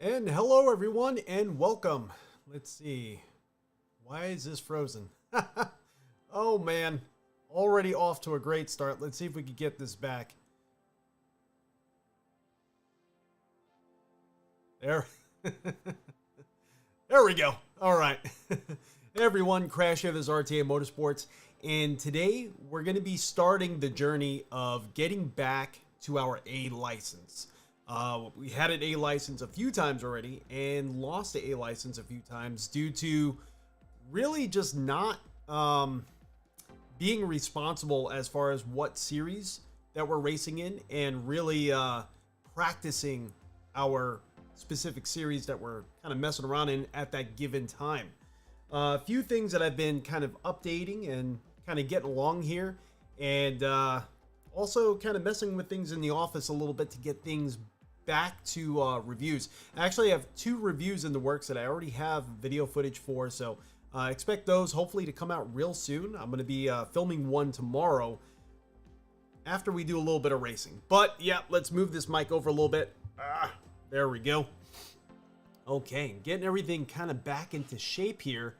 And hello everyone and welcome. Let's see. Why is this frozen? Oh man. Already off to a great start. Let's see if we can get this back. There. There we go. All right. Hey everyone, Crash here. This is RTA Motorsports. And today we're going to be starting the journey of getting back to our A license. We had an A license a few times already and lost the A license a few times due to really just not being responsible as far as what series that we're racing in and really practicing our specific series that we're kind of messing around in at that given time. A few things that I've been kind of updating and kind of getting along here, and also kind of messing with things in the office a little bit to get things back to reviews. I actually have 2 reviews in the works that I already have video footage for, so expect those hopefully to come out real soon. I'm going to be filming one tomorrow after we do a little bit of racing. But yeah, let's move this mic over a little bit. There we go. Okay, getting everything kind of back into shape here.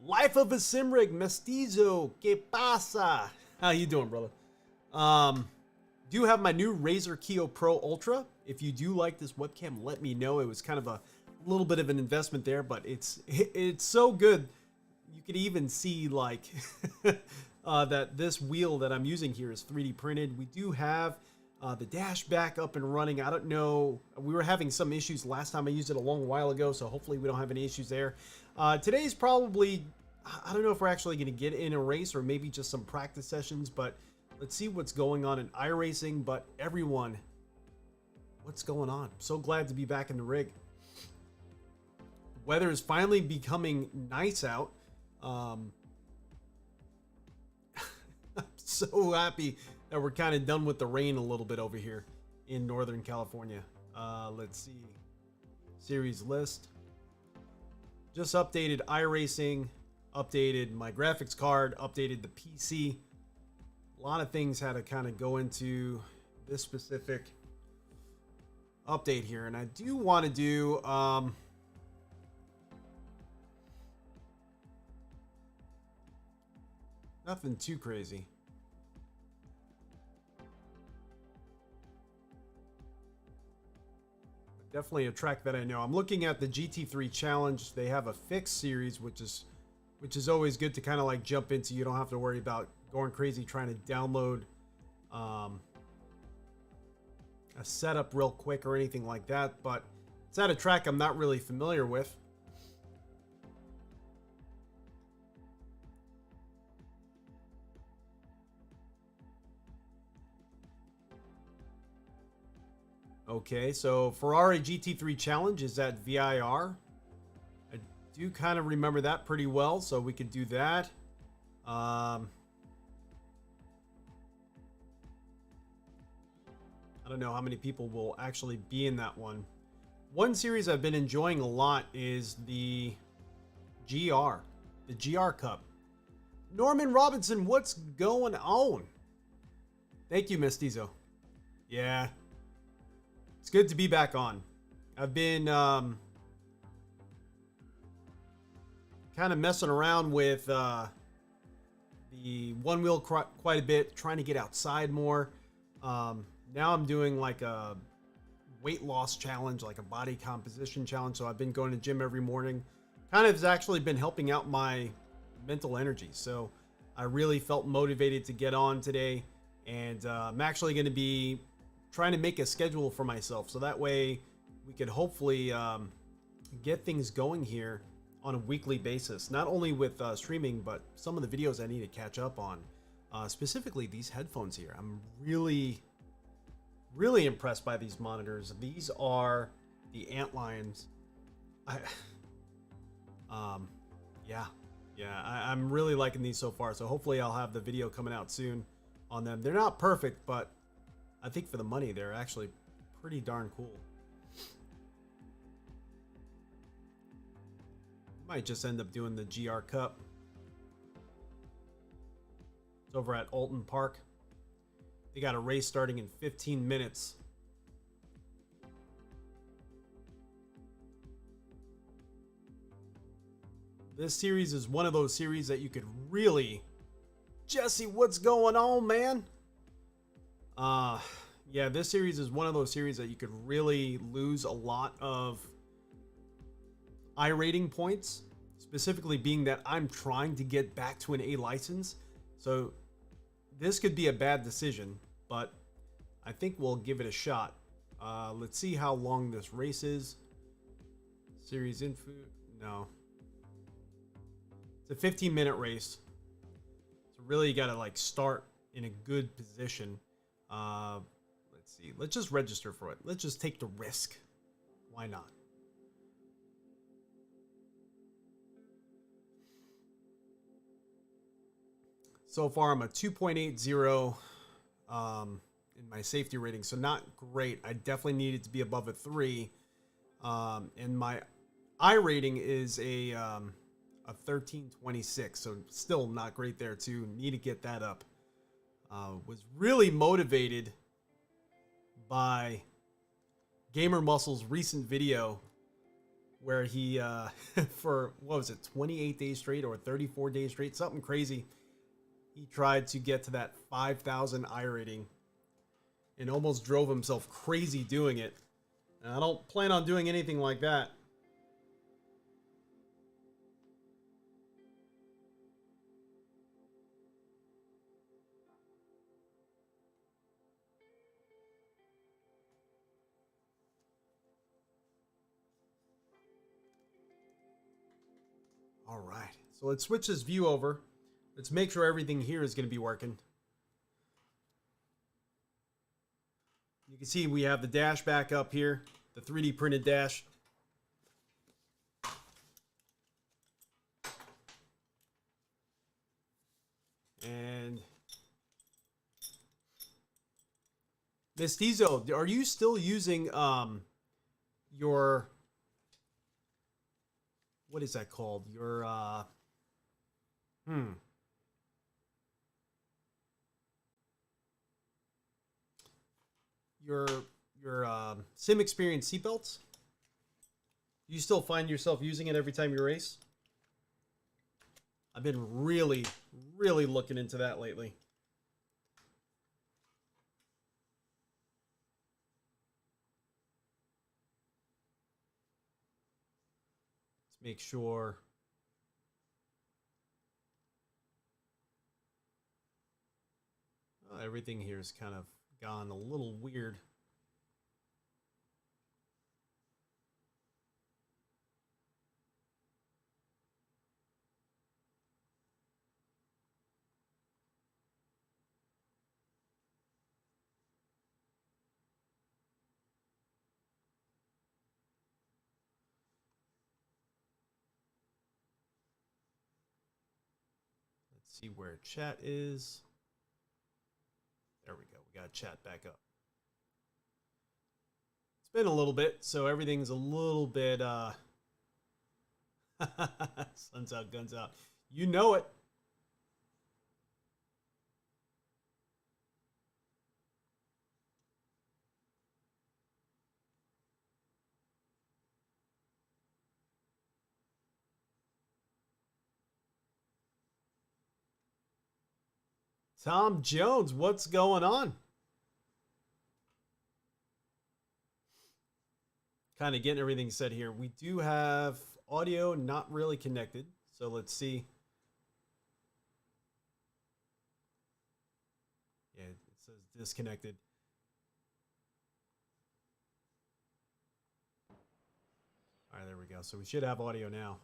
Life of a Simrig, Mestizo, que pasa? How you doing, brother? Do have my new Razer Kiyo Pro Ultra. If you do like this webcam, let me know. It was kind of a little bit of an investment there, but it's so good. You could even see like that this wheel that I'm using here is 3D printed. We do have the dash back up and running. I don't know. We were having some issues last time I used it a long while ago, so hopefully we don't have any issues there. Today's probably, I don't know if we're actually going to get in a race or maybe just some practice sessions, but let's see what's going on in iRacing. But everyone, what's going on? I'm so glad to be back in the rig. Weather is finally becoming nice out. I'm so happy that we're kind of done with the rain a little bit over here in Northern California. Let's see. Series list. Just updated iRacing, updated my graphics card, updated the PC. A lot of things had to kind of go into this specific update here. And I do want to do nothing too crazy. Definitely a track that I know. I'm looking at the GT3 Challenge. They have a fixed series, which is always good to kind of like jump into. You don't have to worry about going crazy trying to download a setup real quick or anything like that. But it's at a track I'm not really familiar with. Okay, so Ferrari GT3 Challenge is at VIR. I do kind of remember that pretty well, so we could do that. I don't know how many people will actually be in that one. One series I've been enjoying a lot is the GR Cup. Norman Robinson, what's going on? Thank you, Mestizo. Yeah. It's good to be back on. I've been kind of messing around with the one wheel quite a bit, trying to get outside more. Now I'm doing like a weight loss challenge, like a body composition challenge. So I've been going to gym every morning. Kind of has actually been helping out my mental energy. So I really felt motivated to get on today. And I'm actually going to be trying to make a schedule for myself so that way we could hopefully get things going here on a weekly basis, not only with streaming, but some of the videos I need to catch up on, specifically these headphones here. I'm really impressed by these monitors. These are the Antlions. I'm really liking these so far, so hopefully I'll have the video coming out soon on them. They're not perfect, but I think for the money, they're actually pretty darn cool. Might just end up doing the GR Cup. It's over at Alton Park. They got a race starting in 15 minutes. This series is one of those series that you could really... Jesse, what's going on, man? Yeah, this series is one of those series that you could really lose a lot of iRating points, specifically being that I'm trying to get back to an A license. So this could be a bad decision, but I think we'll give it a shot. Let's see how long this race is. Series info, no. It's a 15-minute race. So really you gotta like start in a good position. Let's see, let's just register for it. Let's just take the risk. Why not? So far, I'm a 2.80 in my safety rating, so not great. I definitely needed to be above a 3. And my iRating is a 1326, so still not great there too. Need to get that up. Was really motivated by Gamer Muscle's recent video where he, for, what was it, 28 days straight or 34 days straight, something crazy. He tried to get to that 5,000 iRating and almost drove himself crazy doing it. And I don't plan on doing anything like that. All right, so let's switch this view over. Let's make sure everything here is going to be working. You can see we have the dash back up here, the 3D printed dash. And Mestizo, are you still using your, what is that called? Your your sim experience seatbelts? Do you still find yourself using it every time you race? I've been really looking into that lately. Let's make sure. Oh, everything here is kind of gone a little weird. Let's see where chat is. There we go. We got chat back up. It's been a little bit, so everything's a little bit sun's out, guns out. You know it. Tom Jones, what's going on? Kind of getting everything set here. We do have audio not really connected, so let's see. Yeah, it says disconnected. All right, there we go. So we should have audio now.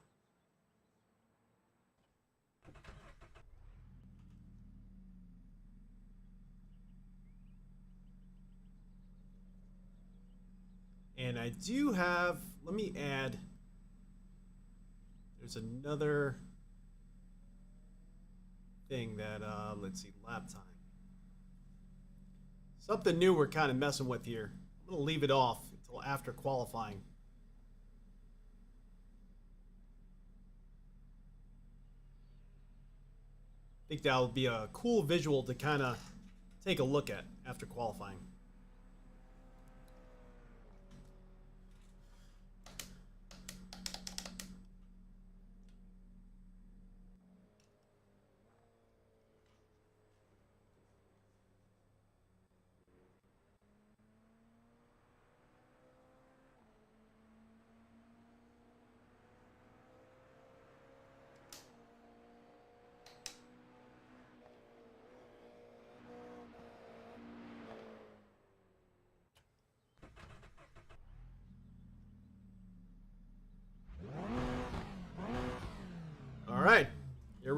And I do have, let me add, there's another thing that, let's see, lap time. Something new we're kind of messing with here. I'm going to leave it off until after qualifying. I think that'll be a cool visual to kind of take a look at after qualifying.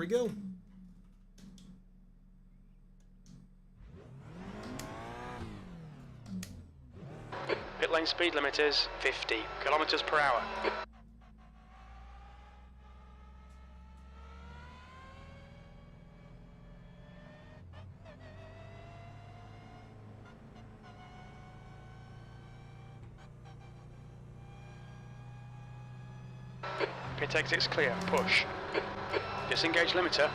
we go. Pit lane speed limit is 50 kilometers per hour. Pit exits clear. Push. Disengage limiter.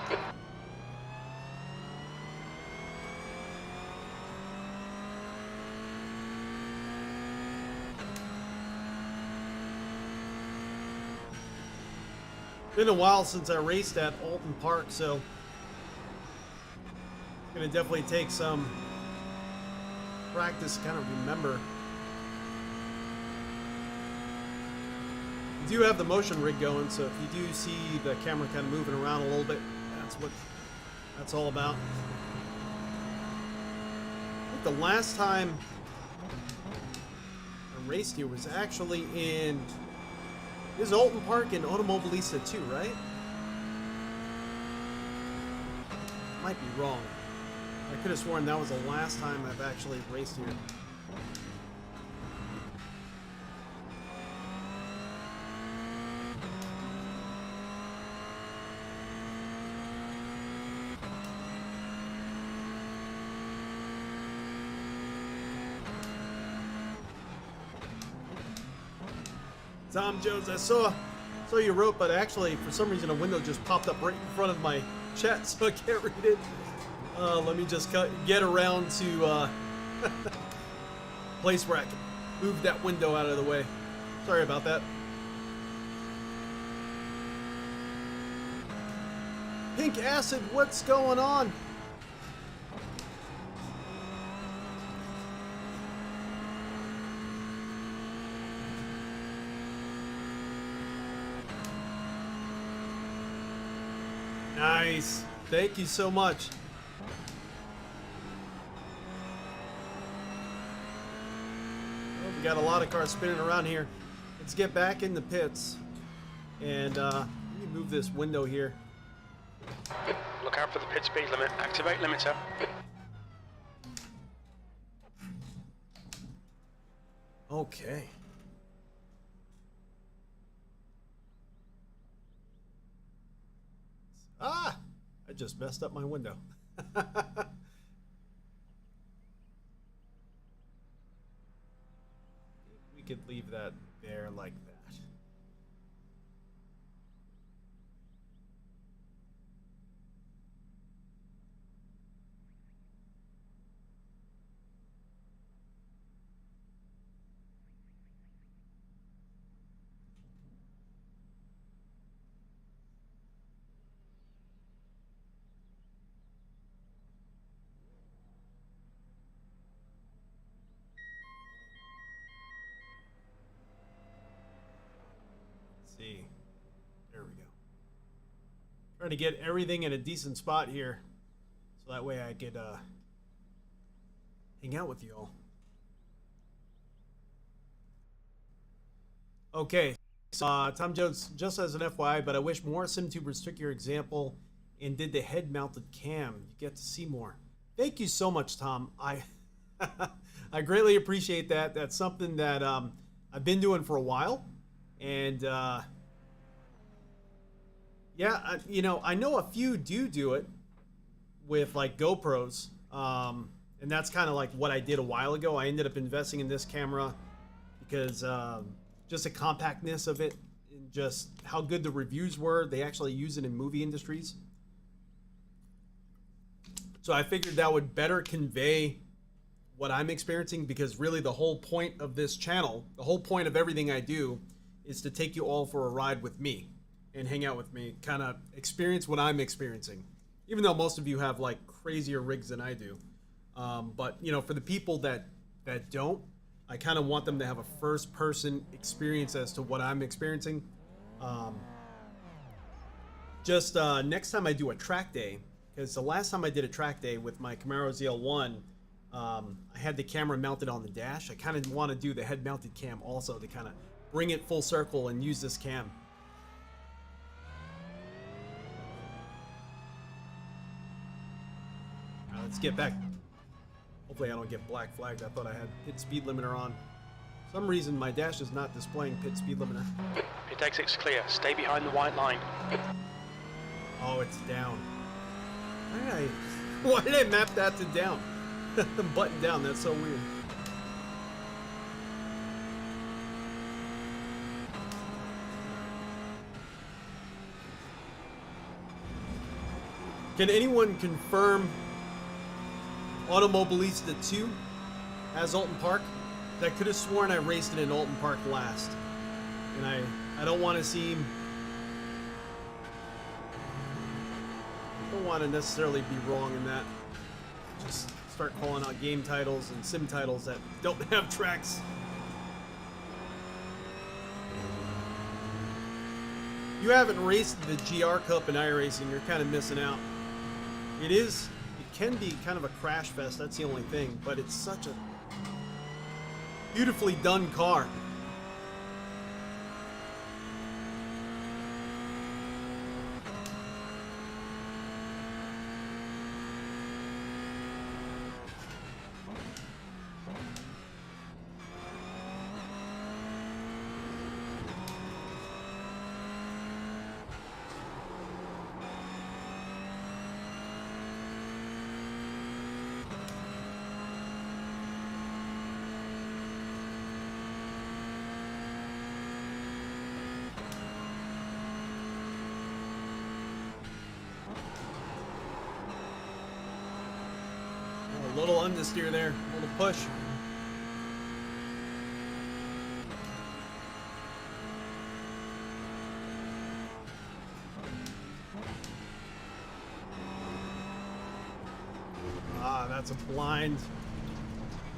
Been a while since I raced at Alton Park, so it's gonna definitely take some practice to kind of remember. We do have the motion rig going, so if you do see the camera kind of moving around a little bit, that's what that's all about. I think the last time I raced here was actually in This is Alton Park and Automobilista too, right? Might be wrong. I could have sworn that was the last time I've actually raced here. Tom Jones, I saw you wrote, but actually, for some reason, a window just popped up right in front of my chat, so I can't read it. Let me just get around to place where I can move that window out of the way. Sorry about that. Pink Acid, what's going on? Nice. Thank you so much. Well, we got a lot of cars spinning around here. Let's get back in the pits. And let me move this window here. Look out for the pit speed limit. Activate limiter. Okay. Ah! I just messed up my window. We could leave that there like that. See, there we go. Trying to get everything in a decent spot here, so that way I could hang out with you all. Okay, so, Tom Jones, just as an FYI, but I wish more SimTubers took your example and did the head-mounted cam. You get to see more. Thank you so much, Tom. I greatly appreciate that. That's something that I've been doing for a while. And yeah, you know, I know a few do it with like GoPros, and that's kind of like what I did a while ago. I ended up investing in this camera because just the compactness of it and just how good the reviews were. They actually use it in movie industries, so I figured that would better convey what I'm experiencing, because really the whole point of this channel, the whole point of everything I do, is to take you all for a ride with me and hang out with me, kind of experience what I'm experiencing, even though most of you have like crazier rigs than I do. But you know, for the people that don't, I kind of want them to have a first person experience as to what I'm experiencing. Just next time I do a track day, because the last time I did a track day with my Camaro ZL1, I had the camera mounted on the dash. I kind of want to do the head mounted cam also to kind of bring it full circle and use this cam. Let's get back. Hopefully I don't get black flagged. I thought I had pit speed limiter on. For some reason my dash is not displaying pit speed limiter. Pit exit's clear. Stay behind the white line. Oh, it's down. Why did I map that to down? The button down, that's so weird. Can anyone confirm Automobilista 2 has Alton Park? I could have sworn I raced it in Alton Park last. And I don't want to seem... I don't want to necessarily be wrong in that. Just start calling out game titles and sim titles that don't have tracks. You haven't raced the GR Cup in iRacing, you're kind of missing out. It can be kind of a crash fest, that's the only thing, but it's such a beautifully done car. A little understeer there, a little push. Ah, that's a blind.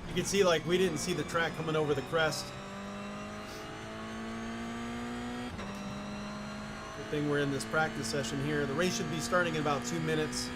You can see, like, we didn't see the track coming over the crest. Good thing we're in this practice session here. The race should be starting in about 2 minutes.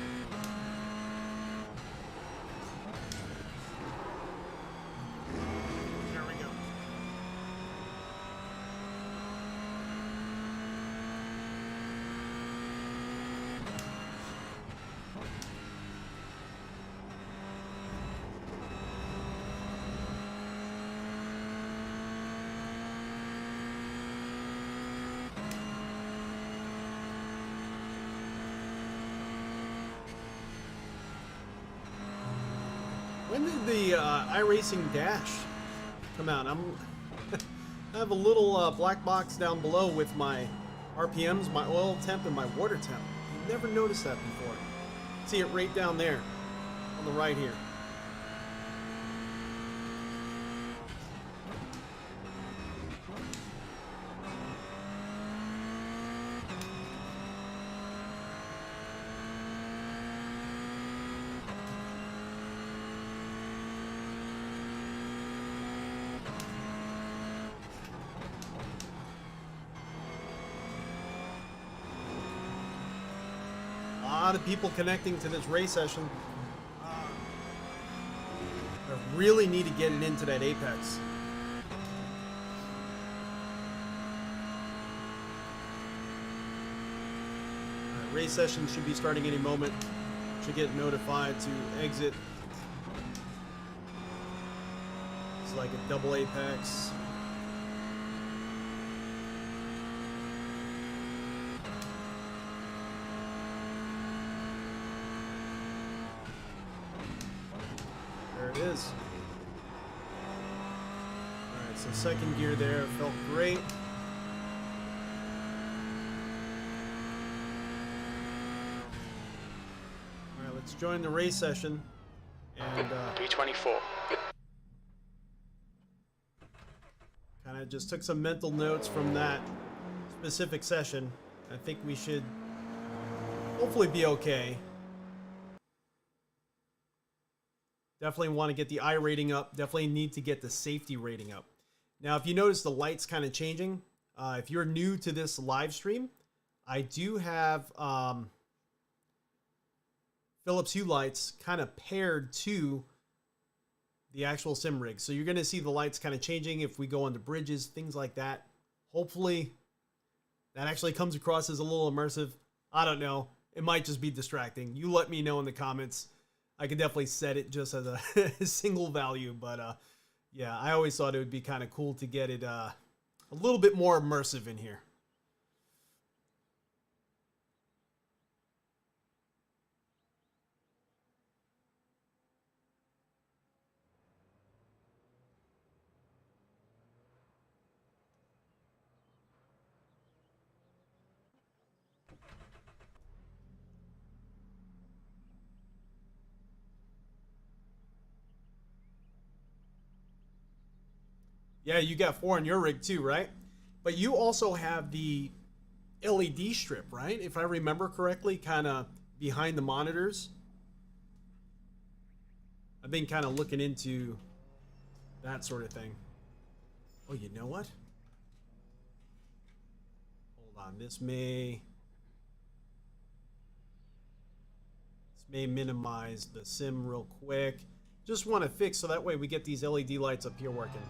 When did the iRacing Dash come out? I have a little black box down below with my RPMs, my oil temp, and my water temp. I've never noticed that before. See it right down there on the right here. A lot of people connecting to this race session. I really need to get it into that apex. Race session should be starting any moment. Should get notified to exit. It's like a double apex. There it is. Alright, so second gear there felt great. Alright, let's join the race session. And P24. kind of just took some mental notes from that specific session. I think we should hopefully be okay. Definitely want to get the I rating up. Definitely need to get the safety rating up. Now, if you notice the lights kind of changing, if you're new to this live stream, I do have Philips Hue lights kind of paired to the actual sim rig. So you're going to see the lights kind of changing if we go onto bridges, things like that. Hopefully that actually comes across as a little immersive. I don't know. It might just be distracting. You let me know in the comments. I could definitely set it just as a single value, but yeah, I always thought it would be kind of cool to get it a little bit more immersive in here. Yeah, you got 4 on your rig too, right? But you also have the LED strip, right? If I remember correctly, kind of behind the monitors. I've been kind of looking into that sort of thing. Oh, you know what? Hold on, this may minimize the sim real quick. Just want to fix so that way we get these LED lights up here working.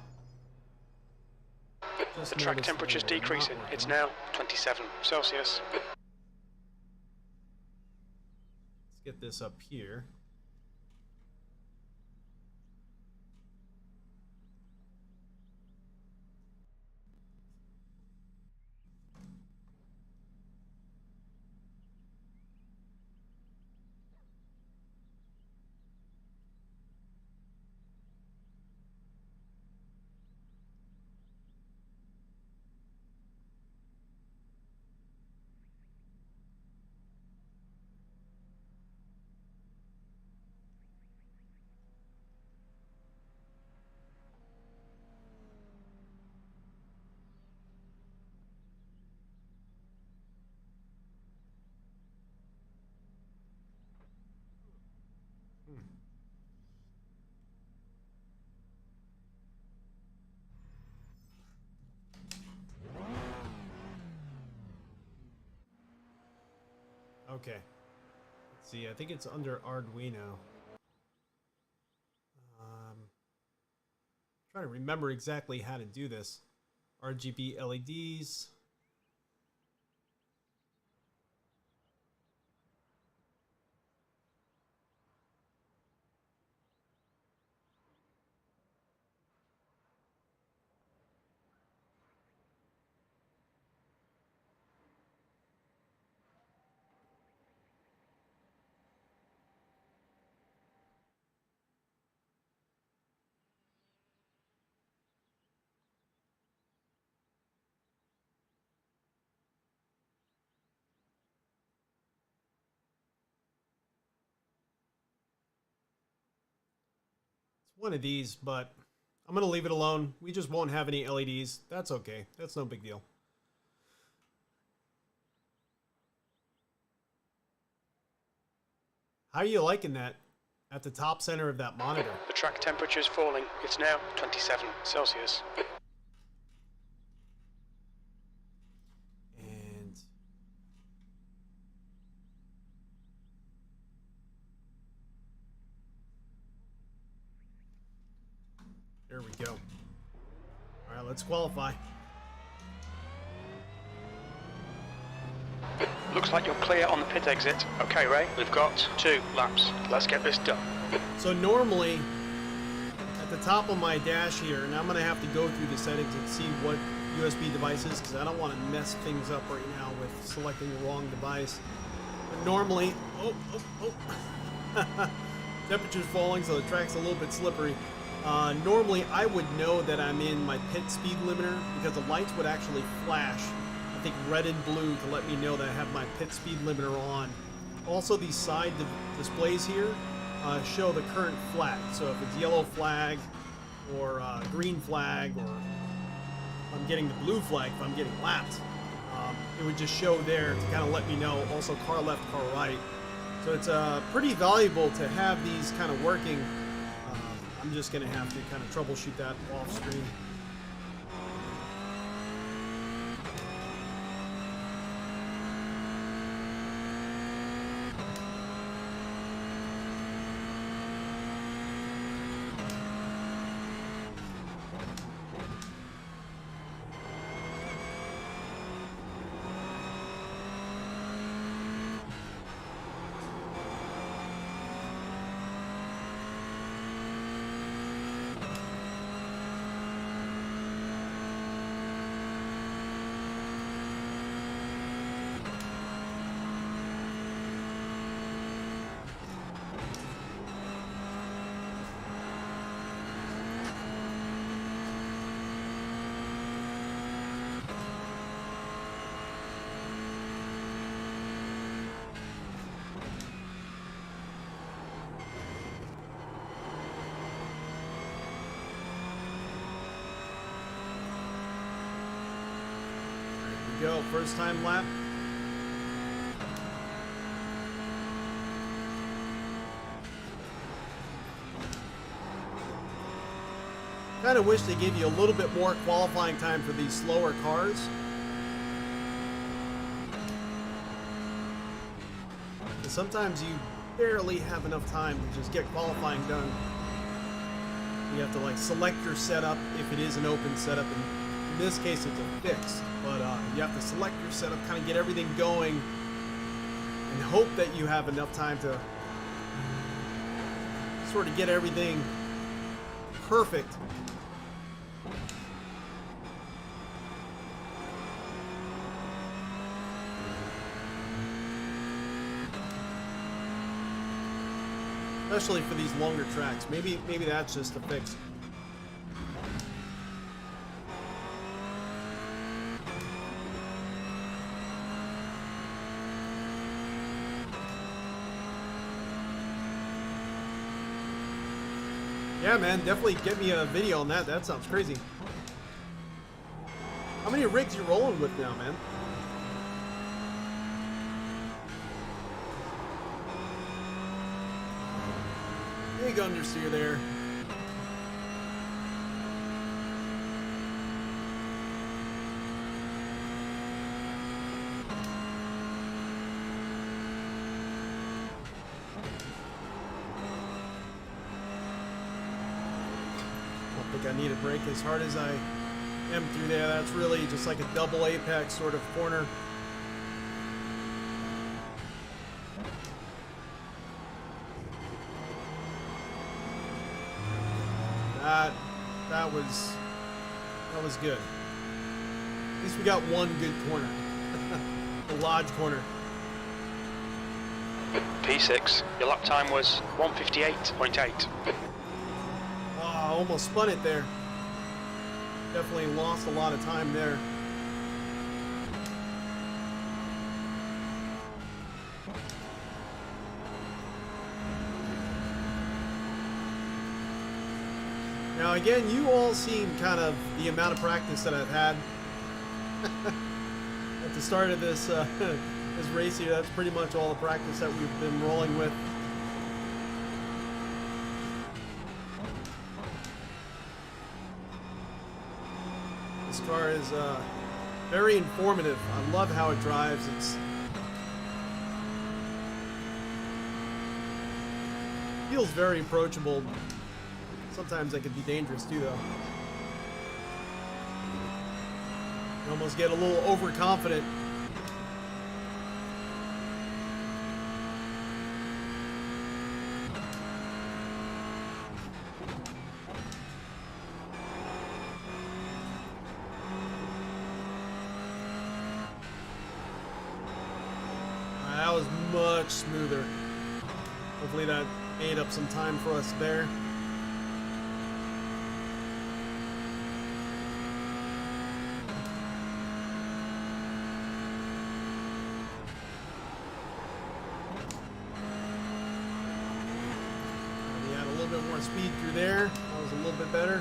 The track temperature's decreasing. It's now 27 Celsius. Let's get this up here. Okay. Let's see. I think it's under Arduino. Trying to remember exactly how to do this. RGB LEDs. One of these, but I'm going to leave it alone. We just won't have any LEDs. That's okay. That's no big deal. How are you liking that at the top center of that monitor? The track temperature is falling. It's now 27 Celsius. And there we go. All right, let's qualify. Looks like you're clear on the pit exit. Okay, Ray, we've got 2 laps. Let's get this done. So normally, at the top of my dash here, and I'm going to have to go through the settings and see what USB devices, because I don't want to mess things up right now with selecting the wrong device. But normally, temperature's falling, so the track's a little bit slippery. Normally, I would know that I'm in my pit speed limiter because the lights would actually flash, I think red and blue, to let me know that I have my pit speed limiter on. Also, these side displays here show the current flag. So if it's yellow flag or green flag, or if I'm getting the blue flag, if I'm getting lapped, it would just show there to kind of let me know. Also, car left, car right. So it's pretty valuable to have these kind of working. I'm just going to have to kind of troubleshoot that off screen. go. First time lap. Kind of wish they gave you a little bit more qualifying time for these slower cars. And sometimes you barely have enough time to just get qualifying done. You have to like select your setup if it is an open setup. And in this case, it's a fix. But you have to select your setup, kind of get everything going, and hope that you have enough time to sort of get everything perfect. Especially for these longer tracks. Maybe that's just a fix. Yeah, man, definitely get me a video on that. That sounds crazy. How many rigs you rolling with now, man? Big understeer there. I don't think I need to brake as hard as I am through there. That's really just like a double apex sort of corner. That was good. At least we got one good corner. The lodge corner. P6, your lap time was 1:58.8. Wow, almost spun it there. Definitely lost a lot of time there. Now again, you all seen kind of the amount of practice that I've had at the start of this this race here. That's pretty much all the practice that we've been rolling with. This car is very informative. I love how it drives. It's feels very approachable. Sometimes that could be dangerous too, though. You almost get a little overconfident. That was much smoother. Hopefully that made up some time for us there. More speed through there. That was a little bit better.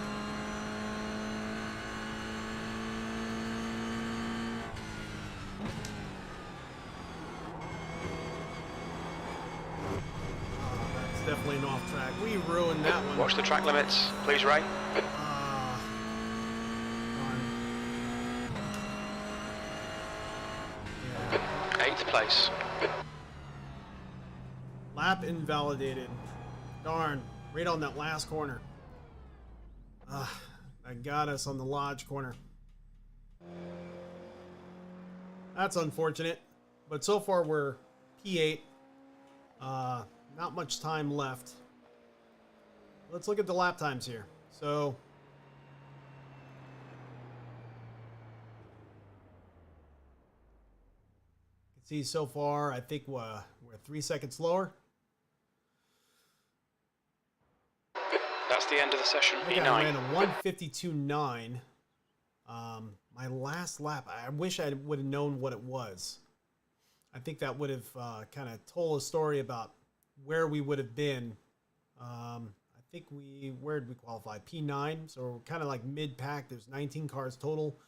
That's definitely an off track. We ruined that one. Watch the track limits, please, Ray. Yeah. 8th place. Lap invalidated. Darn. Right on that last corner. That got us on the lodge corner. That's unfortunate. But so far we're P8. Not much time left. Let's look at the lap times here. So you can see so far, I think we're 3 seconds slower. That's the end of the session. I think I ran a 1:52.9. My last lap, I wish I would have known what it was. I think that would have kind of told a story about where we would have been. I think where did we qualify? P9, so we're kind of like mid-pack. There's 19 cars total.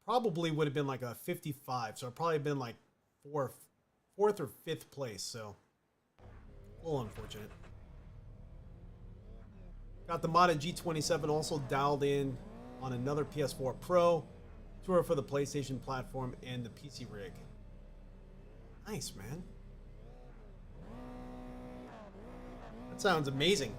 probably would have been like a 55. So I'd probably been like fourth or fifth place. So a little unfortunate. Got the modded G27 also dialed in on another PS4 Pro. Tour for the PlayStation platform and the PC rig. Nice, man. That sounds amazing.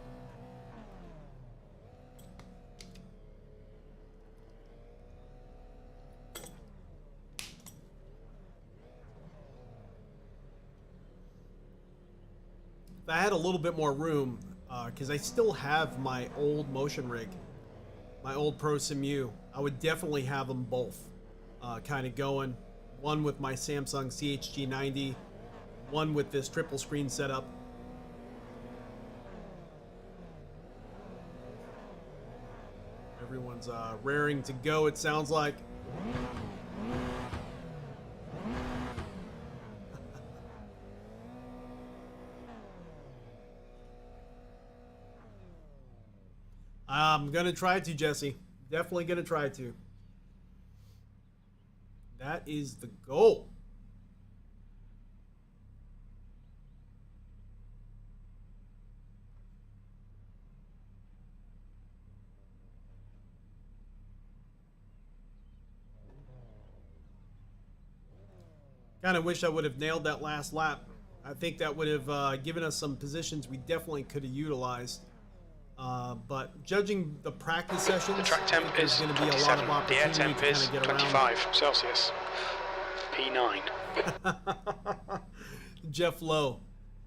If I had a little bit more room, because I still have my old motion rig, my old Prosimu, I would definitely have them both kind of going. One with my Samsung CHG90, one with this triple screen setup. Everyone's raring to go, it sounds like. I'm gonna try to, Jesse. Definitely gonna try to. That is the goal. Kind of wish I would have nailed that last lap. I think that would have given us some positions we definitely could have utilized. But judging the practice sessions, The track temp is going to be a lot 27. of The air opportunity temp to is kind of get around. 25 Celsius. P9. Jeff Lowe,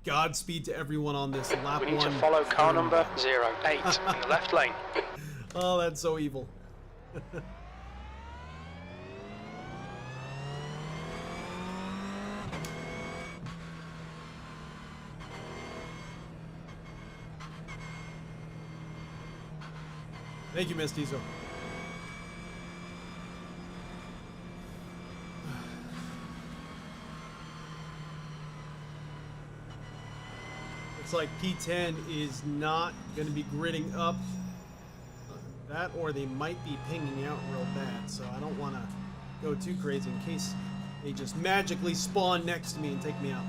Godspeed to everyone on this lap We need to one. follow car number 08 in the left lane. Oh, that's so evil. Thank you, Miss Diesel. Looks like P10 is not going to be gridding up. That, or they might be pinging out real bad, so I don't want to go too crazy in case they just magically spawn next to me and take me out.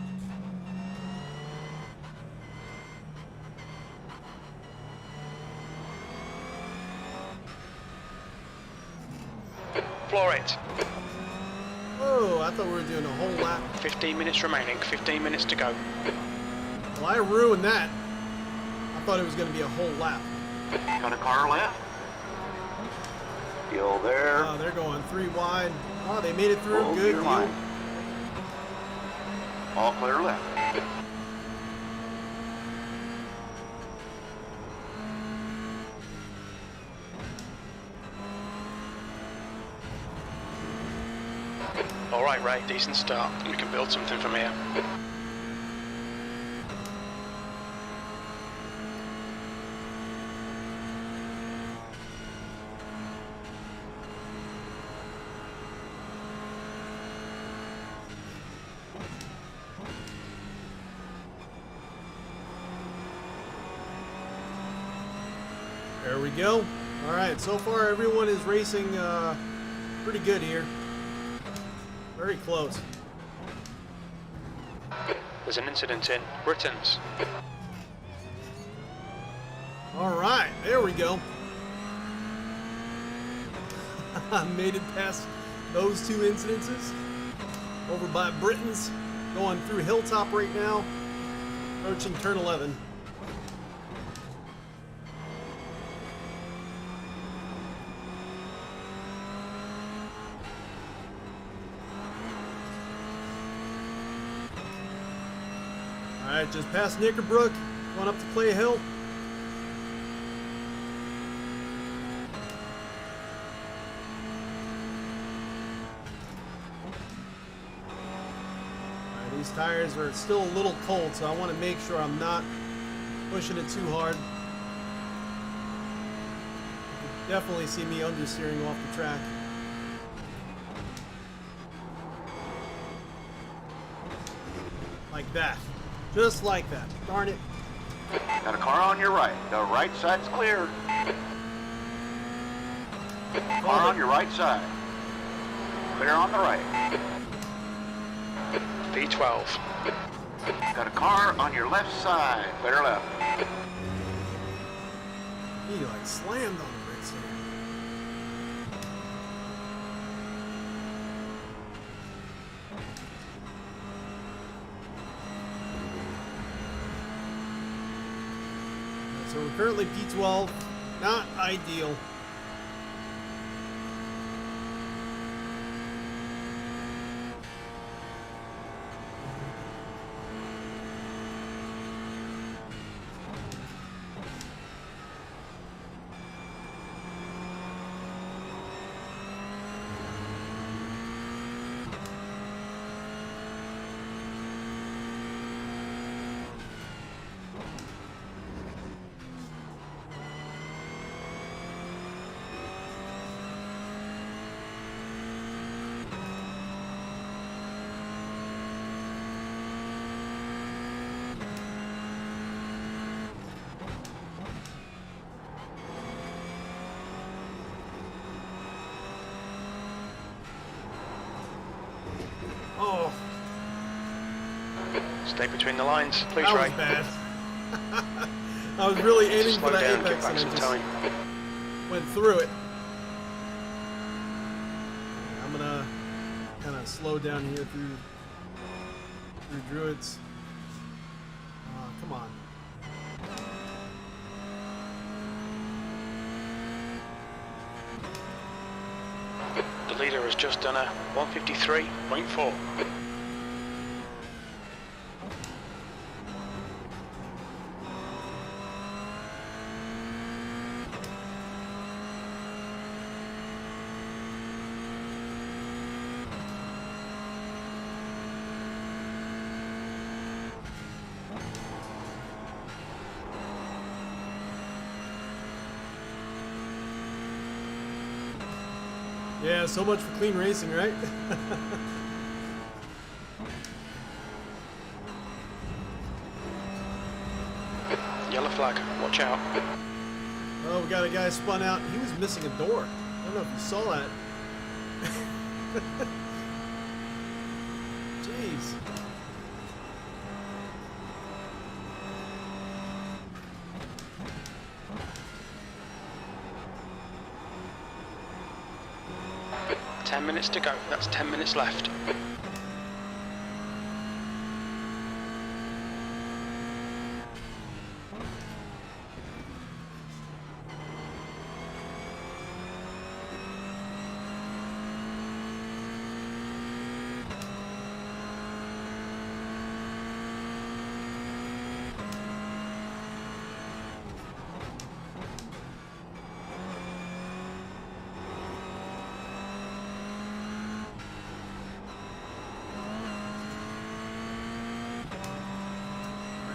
Floor it. Oh, I thought we were doing a whole lap. 15 minutes remaining, 15 minutes to go. Well, I ruined that. I thought it was going to be a whole lap. Got a car left. Still there. Oh, they're going 3 wide. Oh, they made it through. Hold Good your deal. line. All clear left. All right, Ray, decent start. We can build something from here. There we go. All right, so far everyone is racing pretty good here. Very close. There's an incident in Britain's. All right, there we go. Made it past those 2 incidences. Over by Britain's. Going through Hilltop right now. Approaching turn 11. Alright, just past Knickerbrook, going up to Clay Hill. Alright, these tires are still a little cold, so I want to make sure I'm not pushing it too hard. You can definitely see me understeering off the track. Like that. Just like that. Darn it. Got a car on your right. The right side's clear. Car on your right side. Clear on the right. V12. Got a car on your left side. Clear left. He like slammed on the brakes there. So we're currently P12. Not ideal. Oh, Stay between the lines, please, that was Ray. bad. I was really aiming for Slow that down, get apex back and I some just time. went through it. I'm gonna kind of slow down here through Druids. Come on. The leader has just done a 153.4. Yeah, so much for clean racing, right? Yellow flag, watch out. Oh, we got a guy spun out. He was missing a door. I don't know if you saw that. Jeez. Ten minutes to go, that's 10 minutes left.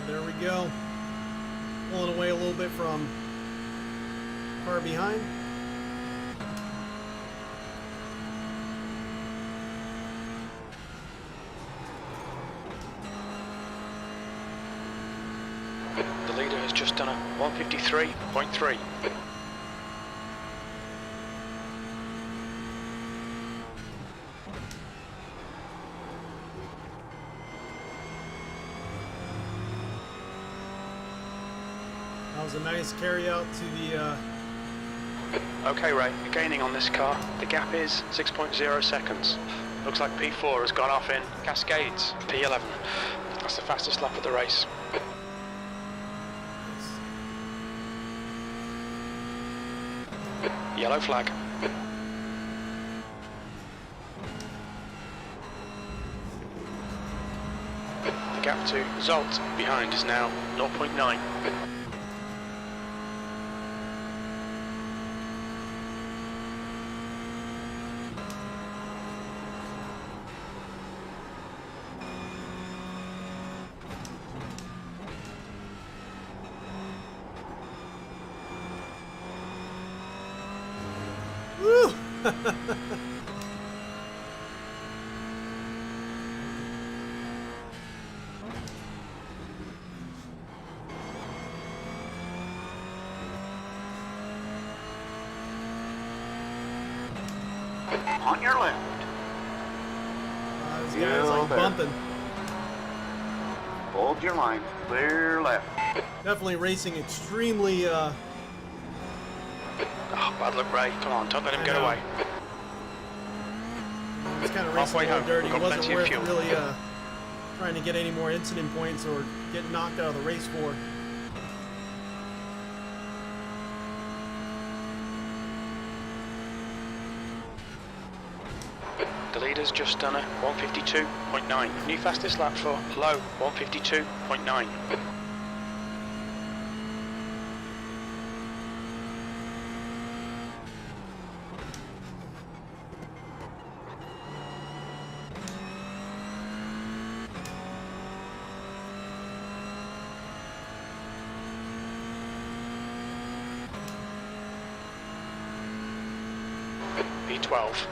There we go. Pulling away a little bit from car behind. The leader has just done a 153.3. That was a nice carry out to the Okay, Ray, you're gaining on this car. The gap is 6.0 seconds. Looks like P4 has gone off in Cascades, P11. That's the fastest lap of the race. Yellow flag. The gap to Zolt behind is now 0.9. Woo! On your left. This guy's like bumping. Hold your line. Clear left. Definitely racing extremely. Oh, bad luck, Ray. Come on, don't let him get away. It's kind of racing Halfway a little home. dirty. We've It got wasn't plenty of worth fuel. really trying to get any more incident points or get knocked out of the race for. The leader's just done a 152.9. New fastest lap for low 152.9. P12.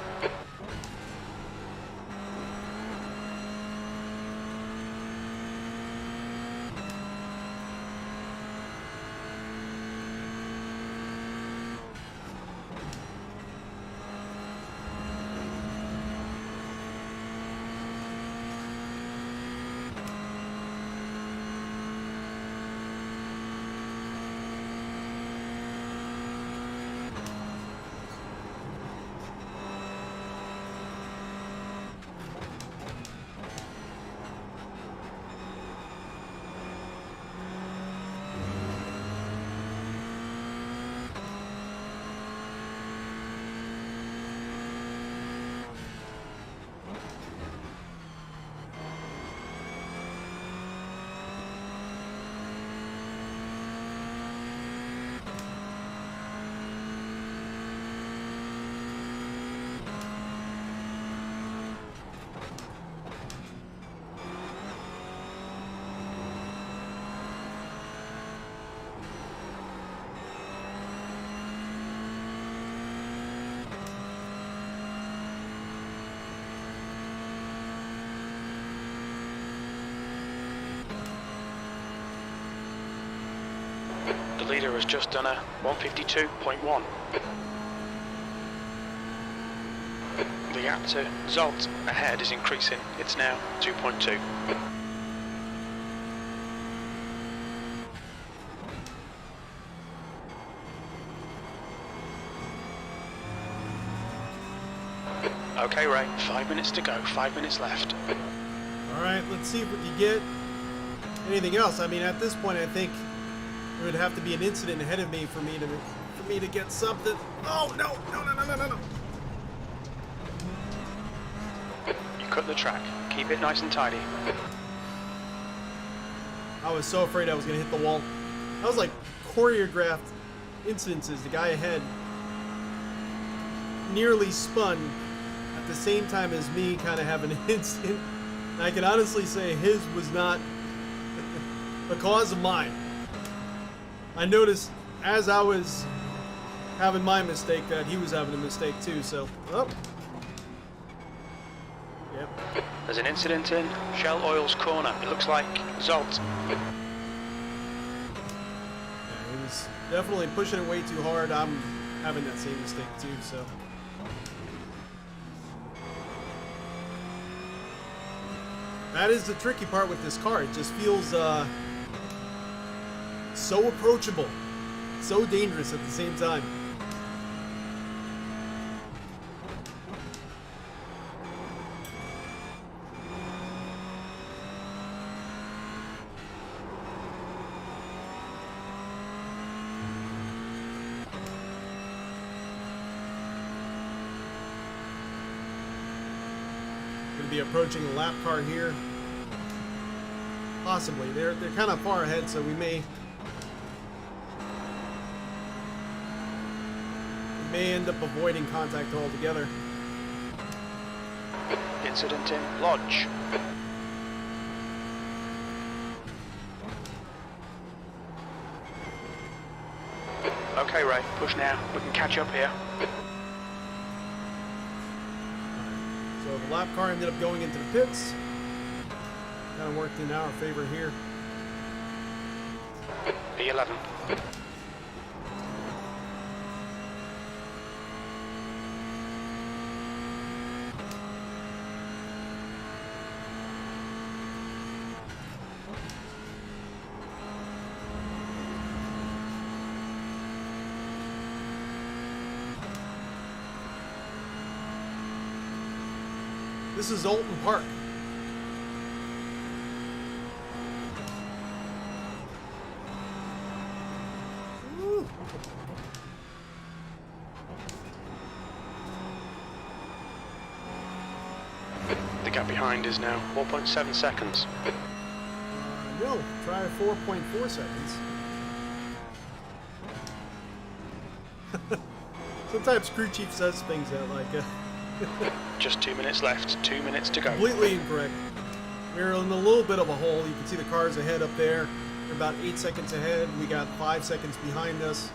The leader has just done a 152.1. The gap to Zolt ahead is increasing. It's now 2.2. Okay, Ray, 5 minutes to go, 5 minutes left. Alright, let's see if we can get anything else. I mean, at this point, I think there would have to be an incident ahead of me for me to get something. Oh, no, no, no, no, no, no, no. You cut the track. Keep it nice and tidy. I was so afraid I was going to hit the wall. That was like choreographed incidences. The guy ahead nearly spun at the same time as me kind of having an incident. And I can honestly say his was not the cause of mine. I noticed as I was having my mistake that he was having a mistake too, so, oh. Yep. There's an incident in Shell Oil's corner. It looks like Zolt. Yeah, he was definitely pushing it way too hard. I'm having that same mistake too, so. That is the tricky part with this car. It just feels so approachable, so dangerous at the same time. Going to be approaching the lap car here. Possibly. They're kind of far ahead, so we may end up avoiding contact altogether. Incident in Lodge. Okay, Ray, push now. We can catch up here. So the lap car ended up going into the pits. Kind of worked in our favor here. P11. This is Alton Park. Woo. The gap behind is now 4.7 seconds. No, try 4.4 seconds. Sometimes crew chief says things that like Just 2 minutes left, 2 minutes to go. completely incorrect. We're in a little bit of a hole. You can see the cars ahead up there. They're about 8 seconds ahead. We got 5 seconds behind us.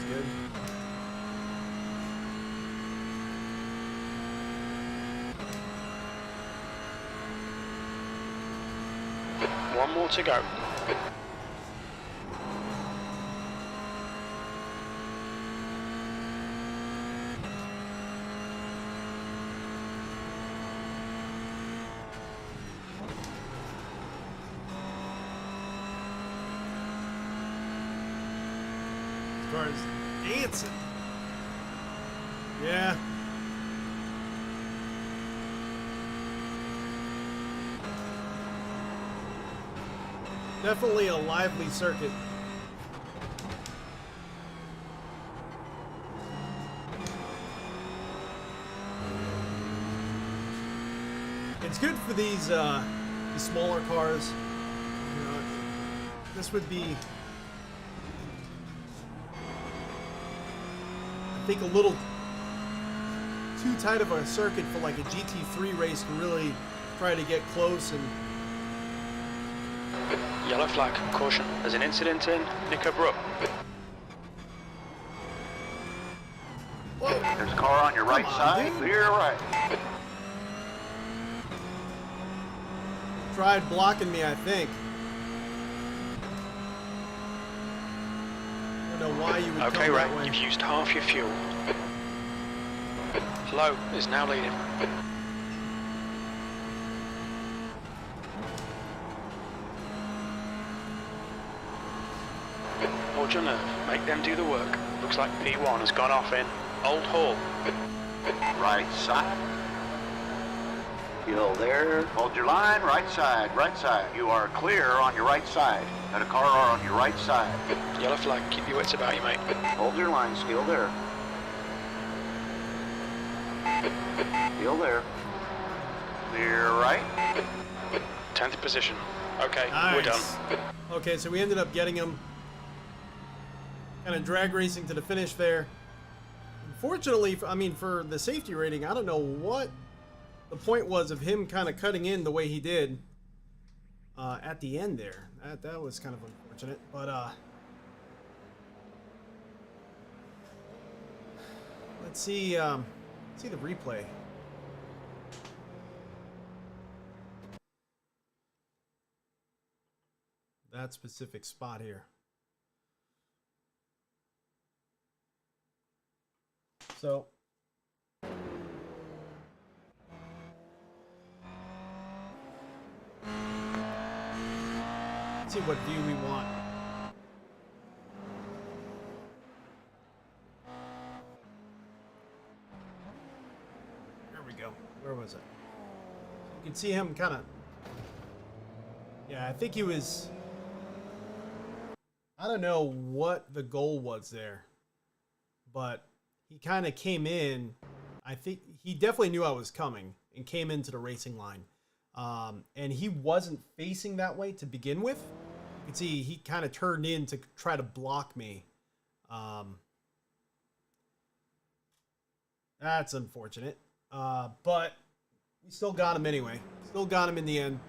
Good. One more to go. Cars dancing. Yeah. Definitely a lively circuit. It's good for these smaller cars. You know, this would be, I think, a little too tight of a circuit for like a GT3 race to really try to get close. And Yellow flag, caution. There's an incident in Nickerbrook. There's a car on your right side. dude. Clear right. tried blocking me, I think. I don't know why you would Okay, come Ray, that way. you've used half your fuel. Low is now leading. Hold your nerve, make them do the work. Looks like P1 has gone off in Old Hall. Right side. Hill there. Hold your line. Right side. Right side. You are clear on your right side. Got a car on your right side. Yellow flag, keep your wits about you, mate. Hold your line. Still there. Still there. Clear right. 10th position. Okay, we're done. Nice. Okay, so we ended up getting him. Kind of drag racing to the finish there. Unfortunately, I mean, for the safety rating, I don't know what the point was of him kind of cutting in the way he did at the end there. That was kind of unfortunate, but let's see the replay. That specific spot here. So let's see what view we want. There we go. Where was it? You can see him kind of. Yeah, I think he was. I don't know what the goal was there, but he kind of came in. I think he definitely knew I was coming and came into the racing line. And he wasn't facing that way to begin with. You can see he kind of turned in to try to block me. That's unfortunate. But we still got him anyway. Still got him in the end.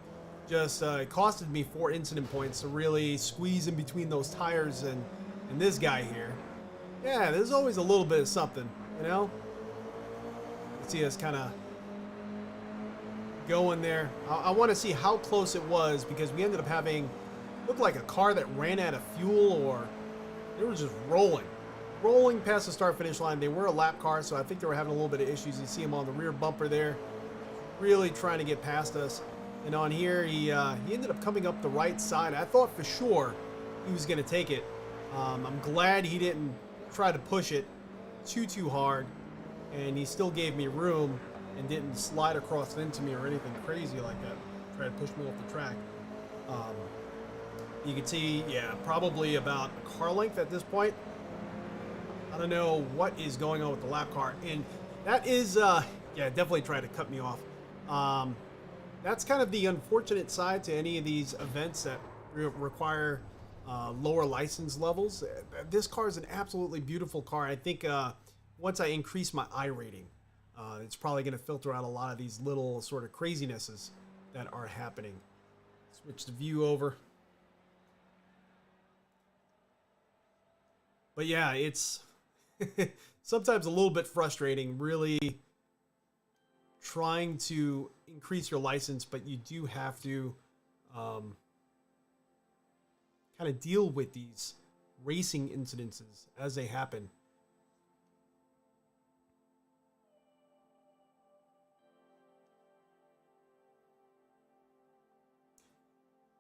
just it costed me 4 incident points to really squeeze in between those tires and this guy here. Yeah, there's always a little bit of something, you know? You see us kind of going there. I want to see how close it was, because we ended up having, looked like a car that ran out of fuel, or it was just rolling past the start finish line. They were a lap car, so I think they were having a little bit of issues. You see him on the rear bumper there, really trying to get past us. And on here, he ended up coming up the right side. I thought for sure he was going to take it. I'm glad he didn't try to push it too hard, and he still gave me room and didn't slide across into me or anything crazy like that. Try to push me off the track. You can see, yeah, probably about a car length at this point. I don't know what is going on with the lap car, and that is, yeah, definitely tried to cut me off. That's kind of the unfortunate side to any of these events that require lower license levels. This car is an absolutely beautiful car. I think once I increase my I rating, it's probably going to filter out a lot of these little sort of crazinesses that are happening. Switch the view over. But yeah, it's sometimes a little bit frustrating, really trying to increase your license, but you do have to kind of deal with these racing incidences as they happen.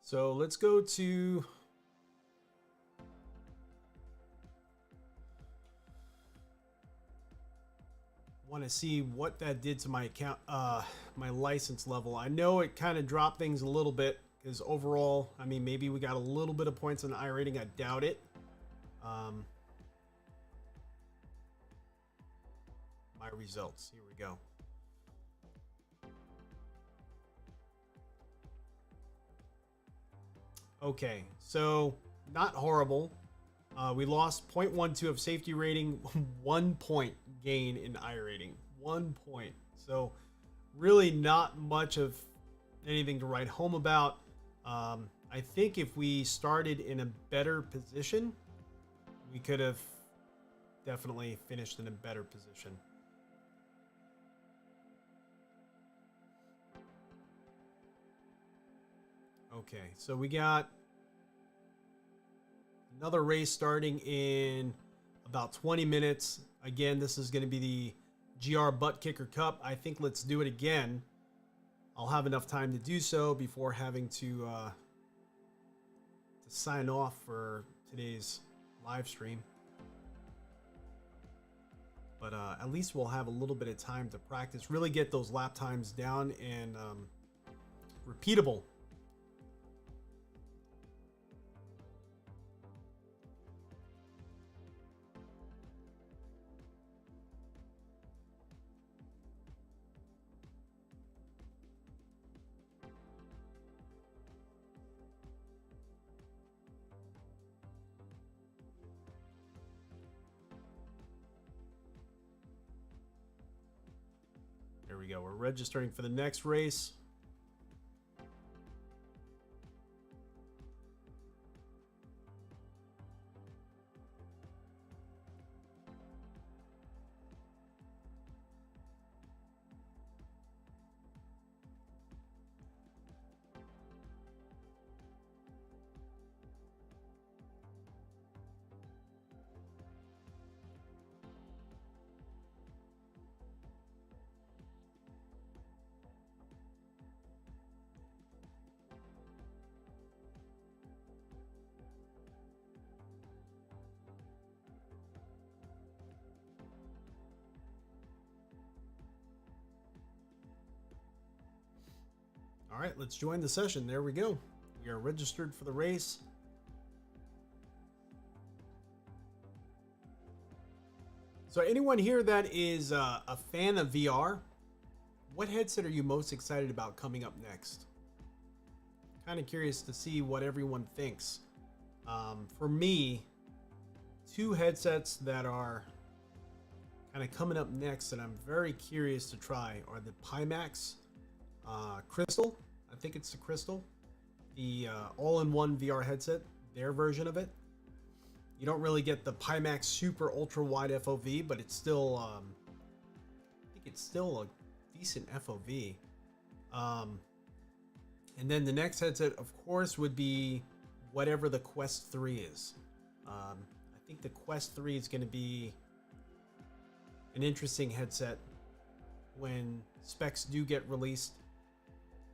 So let's go to want to see what that did to my account, my license level. I know it kind of dropped things a little bit, because overall, I mean, maybe we got a little bit of points on the I rating. I doubt it. My results. Here we go. Okay, so not horrible. We lost 0.12 of safety rating, 1 point gain in I rating, 1 point. So really not much of anything to write home about. I think if we started in a better position, we could have definitely finished in a better position. Okay, so we got another race starting in about 20 minutes. Again, this is going to be the GR Butt Kicker Cup. I think let's do it again. I'll have enough time to do so before having to sign off for today's live stream. But at least we'll have a little bit of time to practice, really get those lap times down and repeatable. There we go. We're registering for the next race. All right, let's join the session. There we go. We are registered for the race. So anyone here that is a fan of VR, what headset are you most excited about coming up next? Kind of curious to see what everyone thinks. For me, two headsets that are kind of coming up next that I'm very curious to try are the Pimax Crystal. I think it's the Crystal. the all-in-one VR headset, their version of it. You don't really get the Pimax super ultra wide FOV, but it's still, I think it's still a decent FOV. And then the next headset, of course, would be whatever the Quest 3 is. I think the Quest 3 is going to be an interesting headset when specs do get released.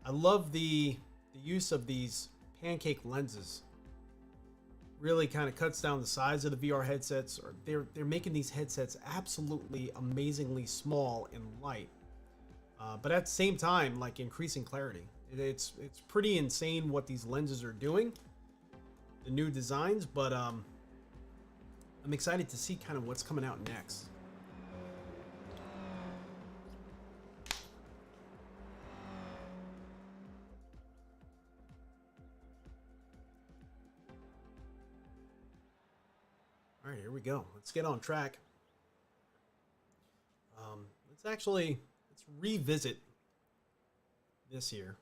I love the use of these pancake lenses. Really kind of cuts down the size of the VR headsets, or they're making these headsets absolutely amazingly small and light, but at the same time, like, increasing clarity. It's pretty insane what these lenses are doing, the new designs, but I'm excited to see kind of what's coming out next. All right, here we go. Let's get on track. Let's revisit this here.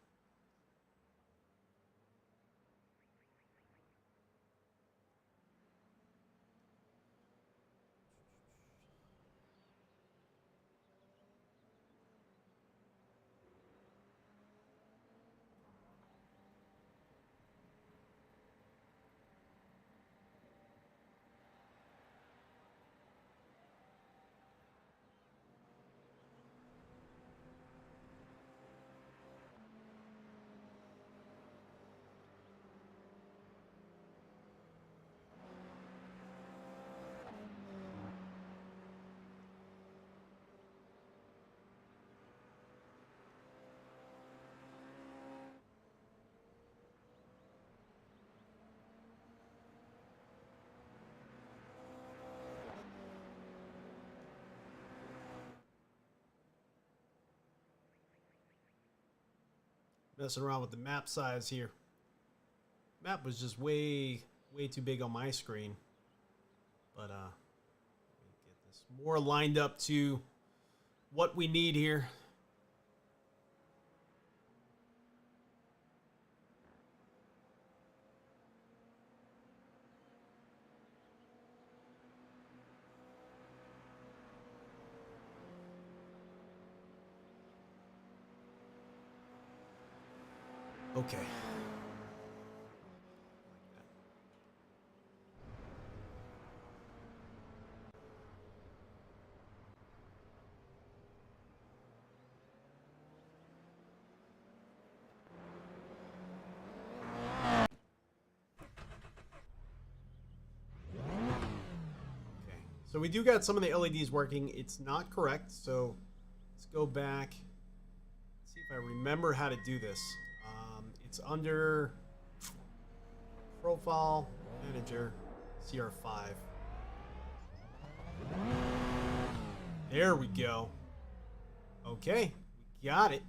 Messing around with the map size here. Map was just way too big on my screen, but let me get this more lined up to what we need here. Okay. So we do got some of the LEDs working. It's not correct, so let's go back. See if I remember how to do this. It's under Profile Manager, CR5. There we go. Okay, we got it.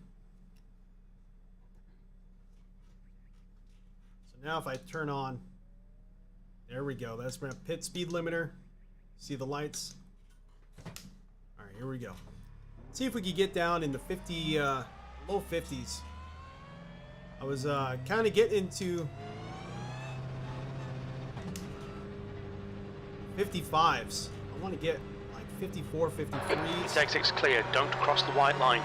So now if I turn on, there we go. That's my pit speed limiter. See the lights? All right, here we go. See if we can get down in the low 50s. I was kind of getting into 55s. I want to get like 54, 53s. The exit's clear. Don't cross the white line.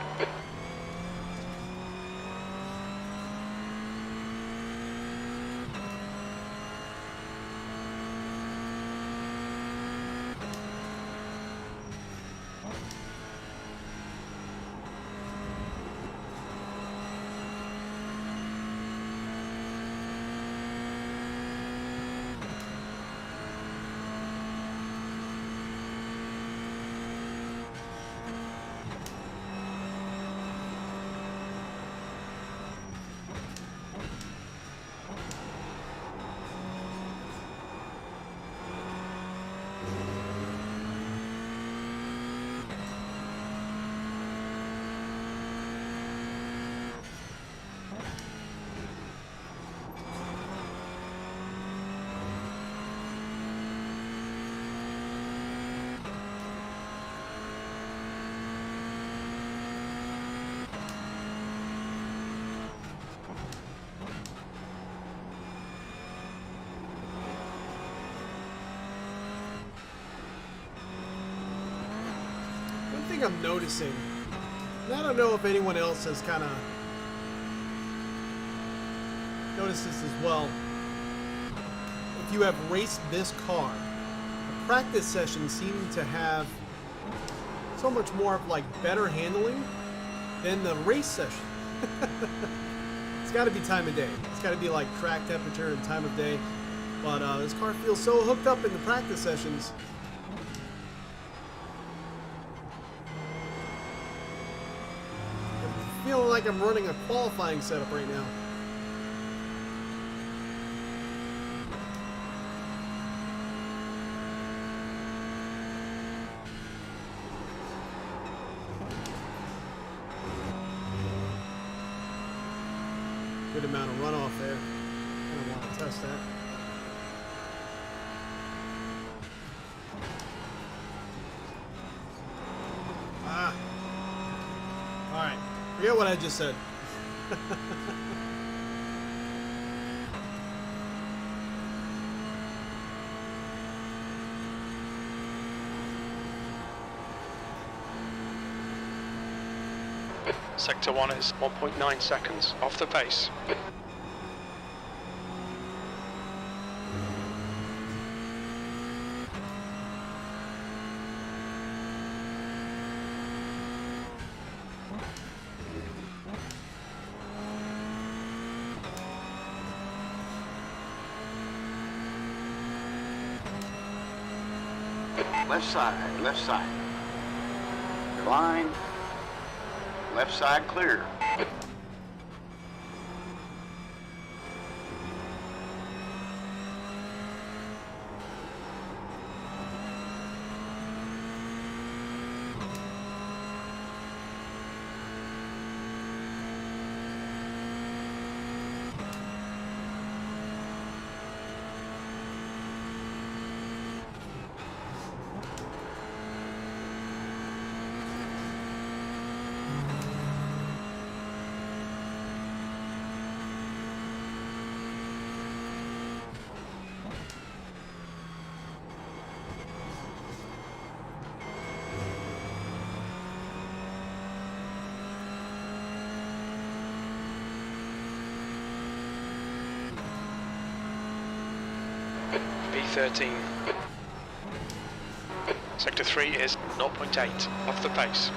thing I'm noticing, and I don't know if anyone else has kind of noticed this as well. If you have raced this car, the practice sessions seem to have so much more of like better handling than the race session. It's got to be time of day. It's got to be like track temperature and time of day. But this car feels so hooked up in the practice sessions. I'm feeling like I'm running a qualifying setup right now. Good amount of runoff there. I don't want to test that. Alright. Forget what I just said. Sector 1 is 1.9 seconds off the pace. Left side, left side. Line. Left side clear. B13. Sector 3 is 0.8 off the pace.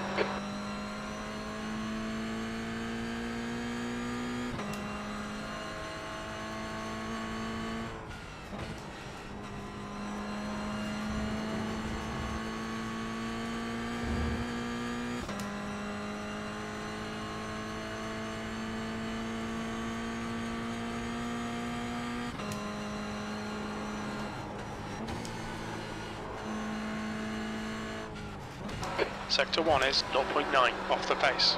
Sector 1 is 0.9 off the pace.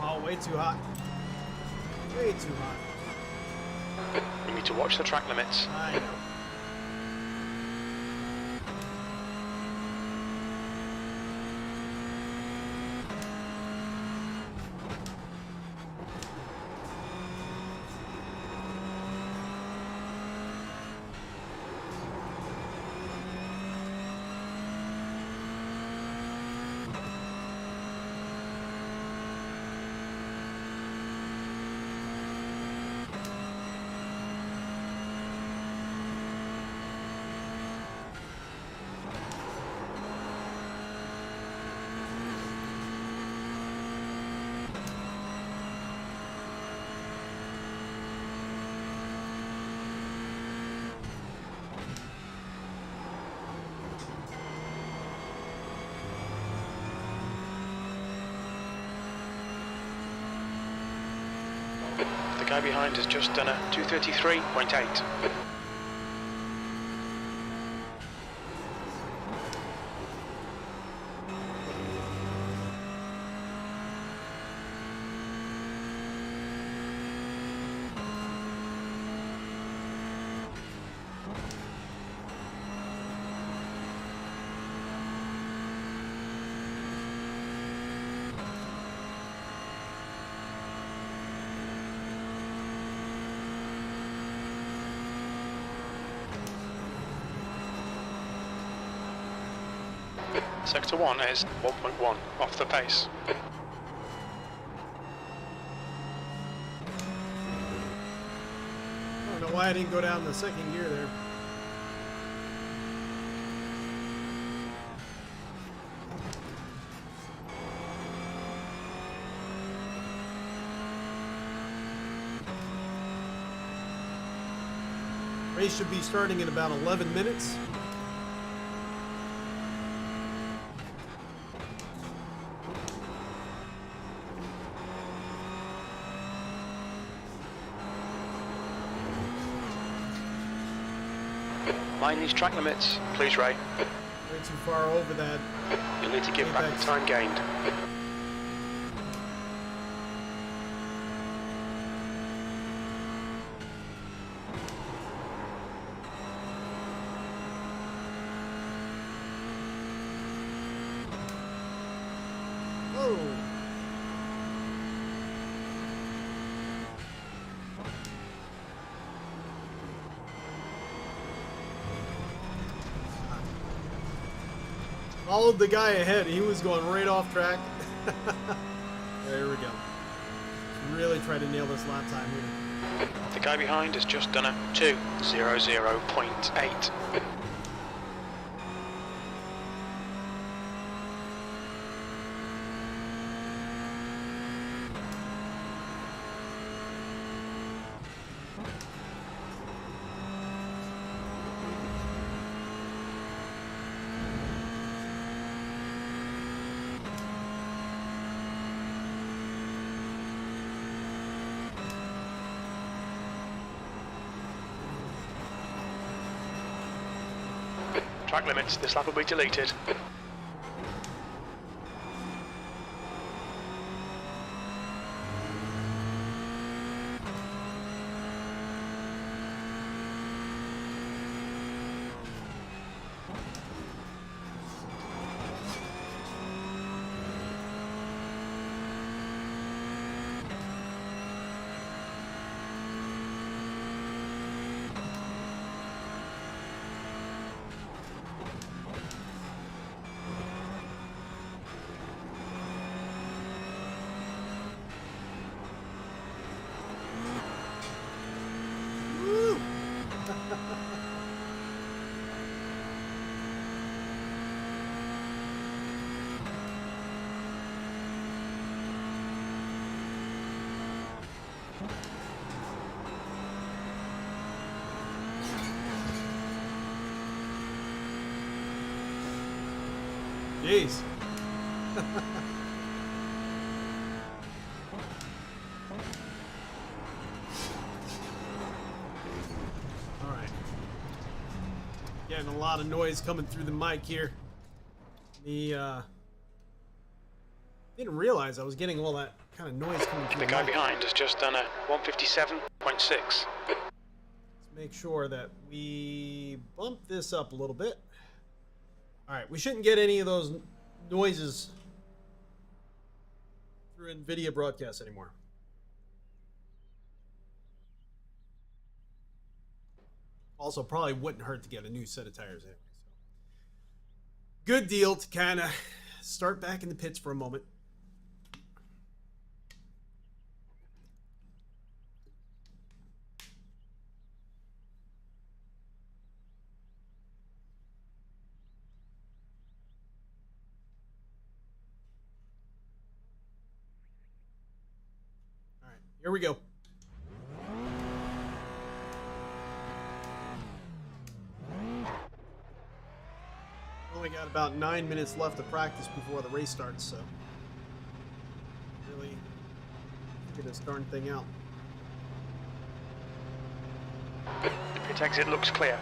Oh, way too hot. Way too hot. You need to watch the track limits. I know. The guy behind has just done a 233.8. Sector 1 is 1.1 off the pace. I don't know why I didn't go down the second gear there. Race should be starting in about 11 minutes. Mind these track limits, please, Ray. Way too far over that. You'll need to give back the time gained. Oh. Followed the guy ahead. He was going right off track. There we go. Really try to nail this lap time here. The guy behind has just done a 2:00.8. Track limits, this lap will be deleted. Jeez. All right. Getting a lot of noise coming through the mic here. Didn't realize I was getting all that kind of noise coming through The guy behind has just done a 1:57.6. Let's make sure that we bump this up a little bit. All right, we shouldn't get any of those noises through NVIDIA broadcast anymore. Also, probably wouldn't hurt to get a new set of tires anyway. So. Good deal to kind of start back in the pits for a moment. Here we go. Only got about 9 minutes left to practice before the race starts, so really figure this darn thing out. The pit exit looks clear.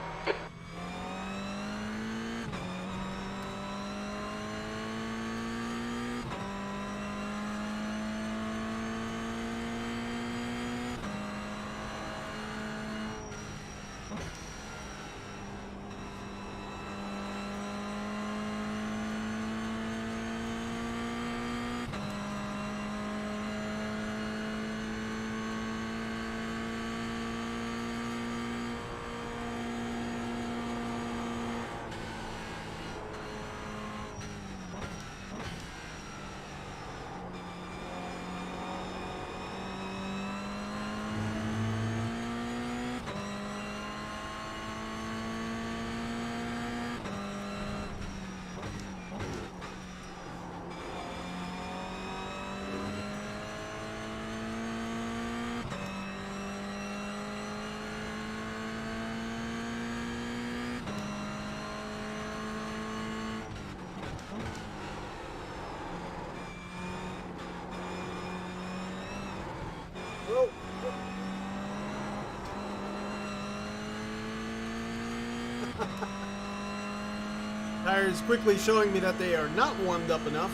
tires quickly showing me that they are not warmed up enough.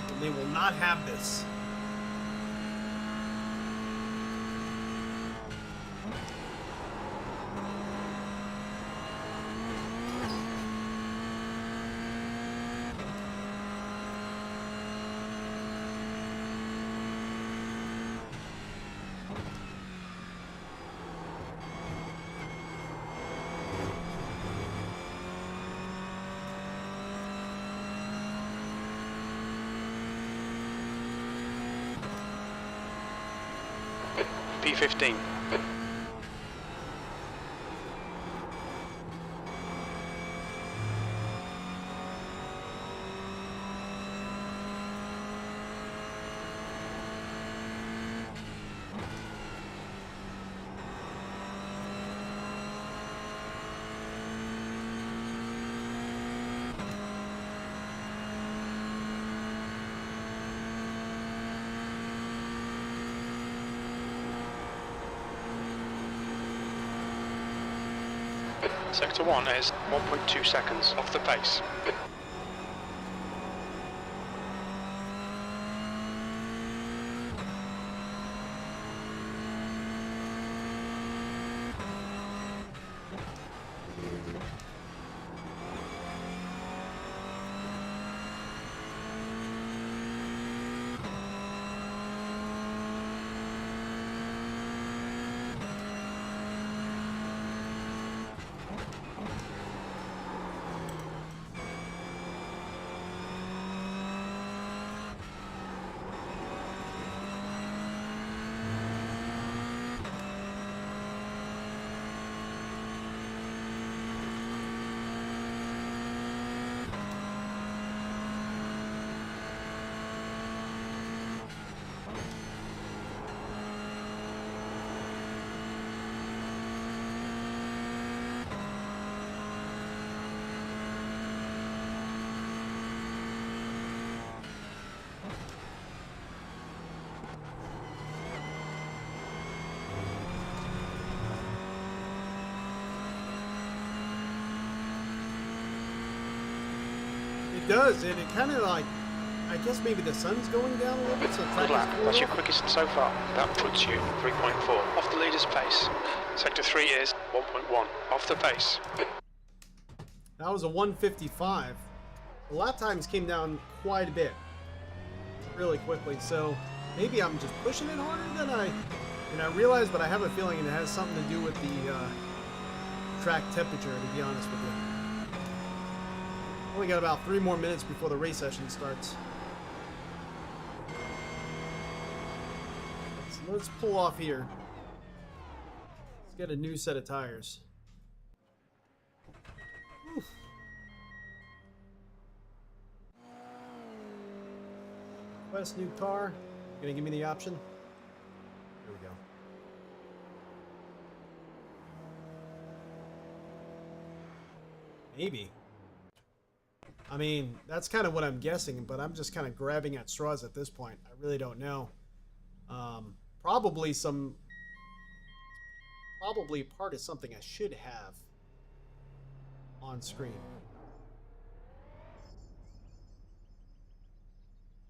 And they will not have this. P15. Sector 1 is 1.2 seconds off the pace. It does, and it kind of like, I guess maybe the sun's going down a little bit, so the track Good lap. is That's your cool. quickest so far. That puts you 3.4 off the leader's pace. Sector 3 is 1.1 off the pace. That was a 155. The lap times came down quite a bit, really quickly. So maybe I'm just pushing it harder than I realize, but I have a feeling it has something to do with the track temperature. To be honest with you, only got about 3 more minutes before the race session starts. So let's pull off here. Let's get a new set of tires. Oof. Request new car. You gonna give me the option? Here we go. Maybe. I mean, that's kind of what I'm guessing, but I'm just kind of grabbing at straws at this point. I really don't know. Probably part of something I should have on screen.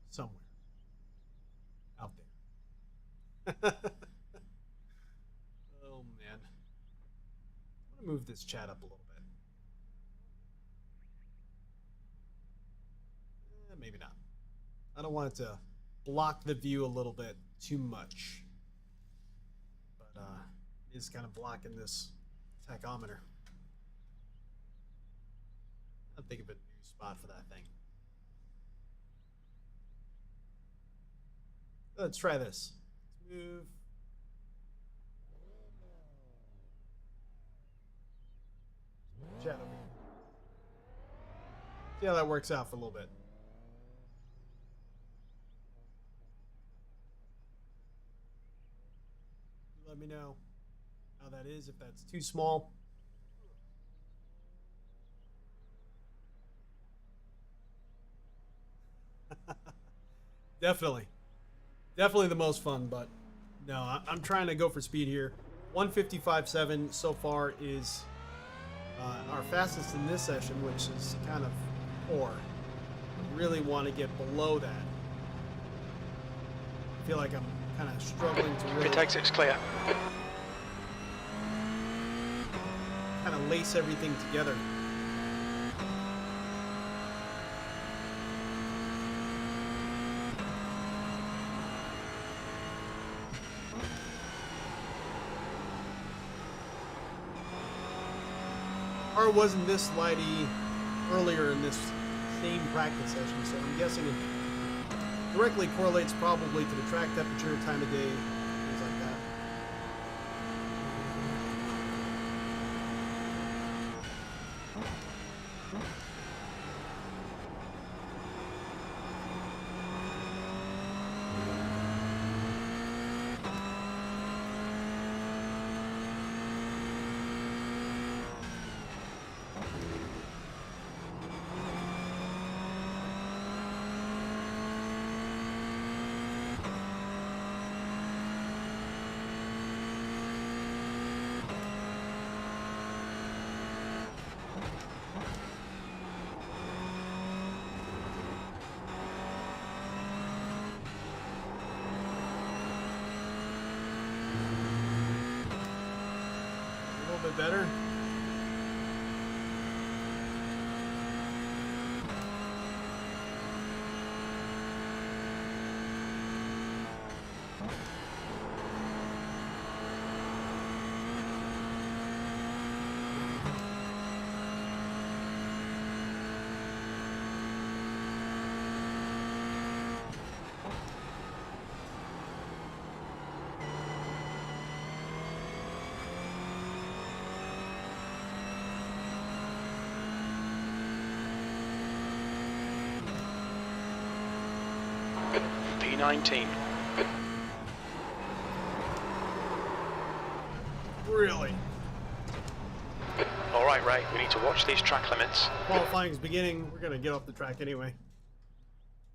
Somewhere. Out there. Oh, man. I'm going to move this chat up a little bit. Maybe not. I don't want it to block the view a little bit too much. But it is kind of blocking this tachometer. I'll think of a new spot for that thing. Let's try this. Let's move. Chat over here. See how that works out for a little bit. Let me know how that is, if that's too small. Definitely the most fun, but no, I'm trying to go for speed here. 155.7 so far is our fastest in this session, which is kind of poor. I really want to get below that. I feel like I'm kind of struggling to really Intake 6 clear. kind of lace everything together. Car wasn't this slidey earlier in this same practice session, so I'm guessing it directly correlates probably to the track temperature, time of day, things like that. A little bit better. P19. Really? All right, Ray, we need to watch these track limits. Qualifying's beginning. We're gonna get off the track anyway.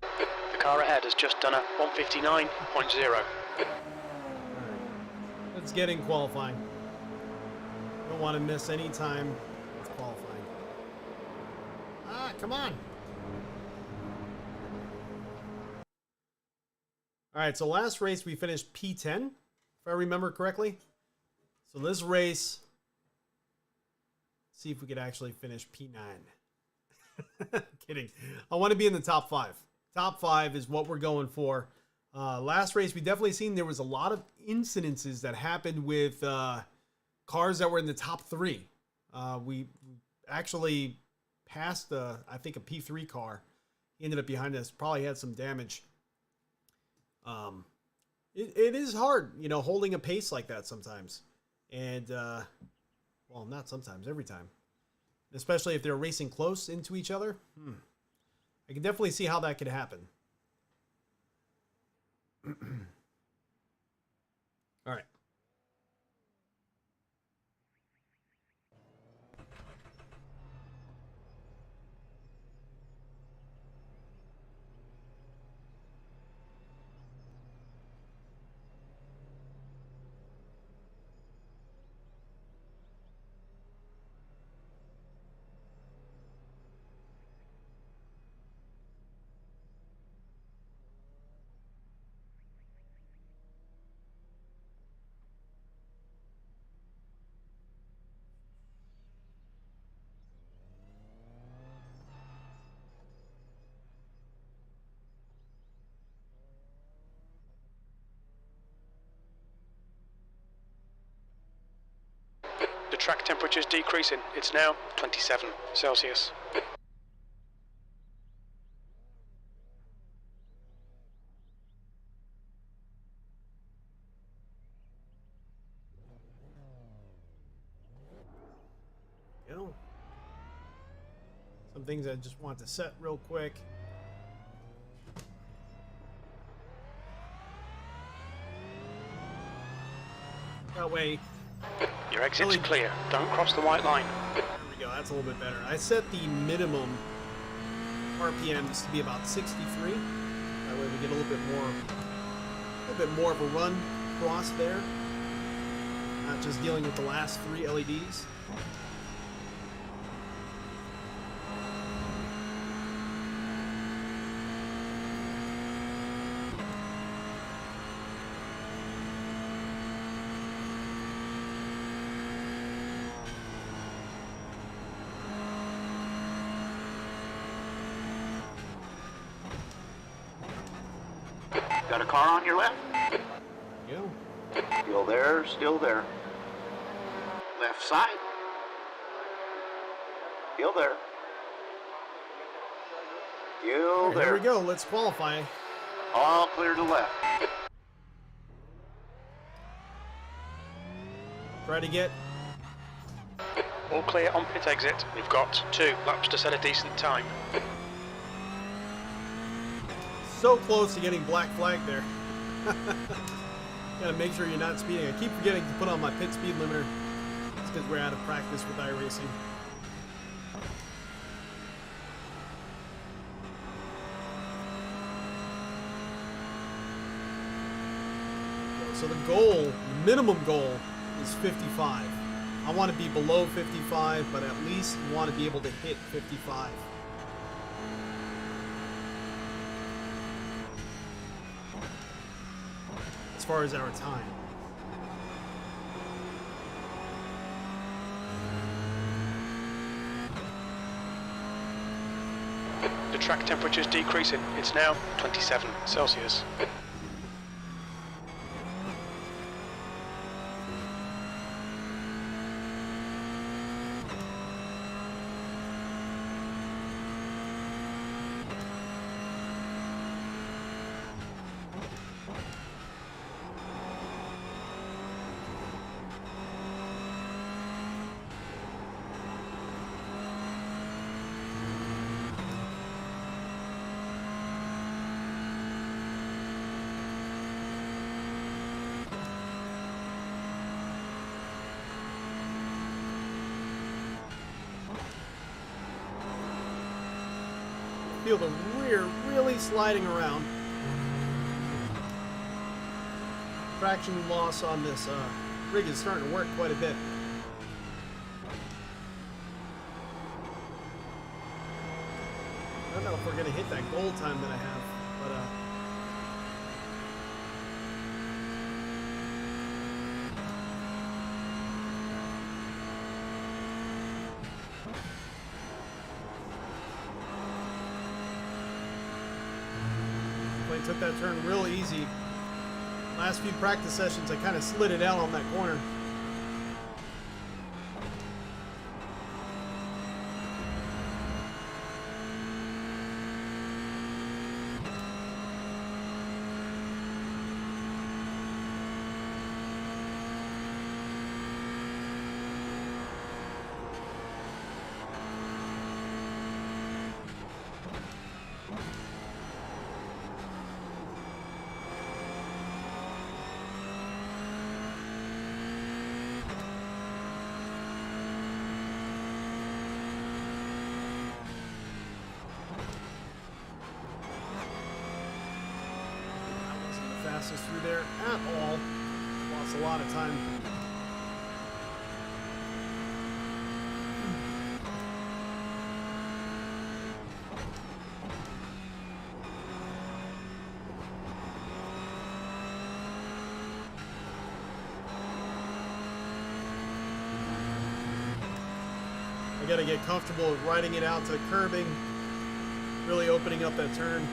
The car ahead has just done a 159.0. Let's get in qualifying. Don't want to miss any time with qualifying. Ah, come on. All right, so last race we finished P10, if I remember correctly. So this race, see if we could actually finish P9. Kidding. I want to be in the top 5. Top 5 is what we're going for. Last race, we definitely seen there was a lot of incidences that happened with cars that were in the top 3. We actually passed, I think, a P3 car. He ended up behind us, probably had some damage. It is hard, you know, holding a pace like that sometimes. And, well, not sometimes, every time. Especially if they're racing close into each other. I can definitely see how that could happen. All right. The track temperature is decreasing. It's now 27 Celsius. You know, some things I just want to set real quick. That way. Your exit's clear. Don't cross the white line. There we go. That's a little bit better. I set the minimum RPMs to be about 63. That way we get a little bit more of a run across there. Not just dealing with the last 3 LEDs. Got a car on your left? Yeah. Still there, still there. Left side. Still there. Still Right, there. here we go. Let's qualify. All clear to left. Try to get. All clear on pit exit. We've got 2 laps to set a decent time. So close to getting black flag there. Gotta make sure you're not speeding. I keep forgetting to put on my pit speed limiter. It's because we're out of practice with iRacing. So the goal, the minimum goal, is 55. I want to be below 55, but at least want to be able to hit 55. As far as our time. The track temperature's decreasing. It's now 27 Celsius. Feel the rear really sliding around. Traction loss on this rig is starting to work quite a bit. I don't know if we're going to hit that goal time that I have, but took that turn real easy. Last few practice sessions, I kind of slid it out on that corner. Fastest through there at all. Lost a lot of time. I gotta get comfortable with riding it out to curbing, really opening up that turn.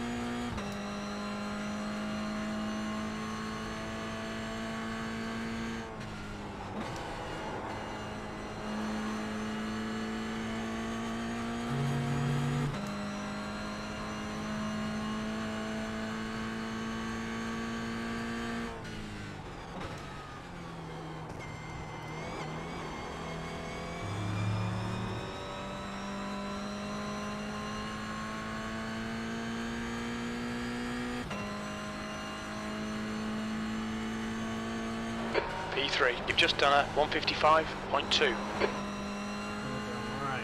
P3, you've just done a 155.2. All right.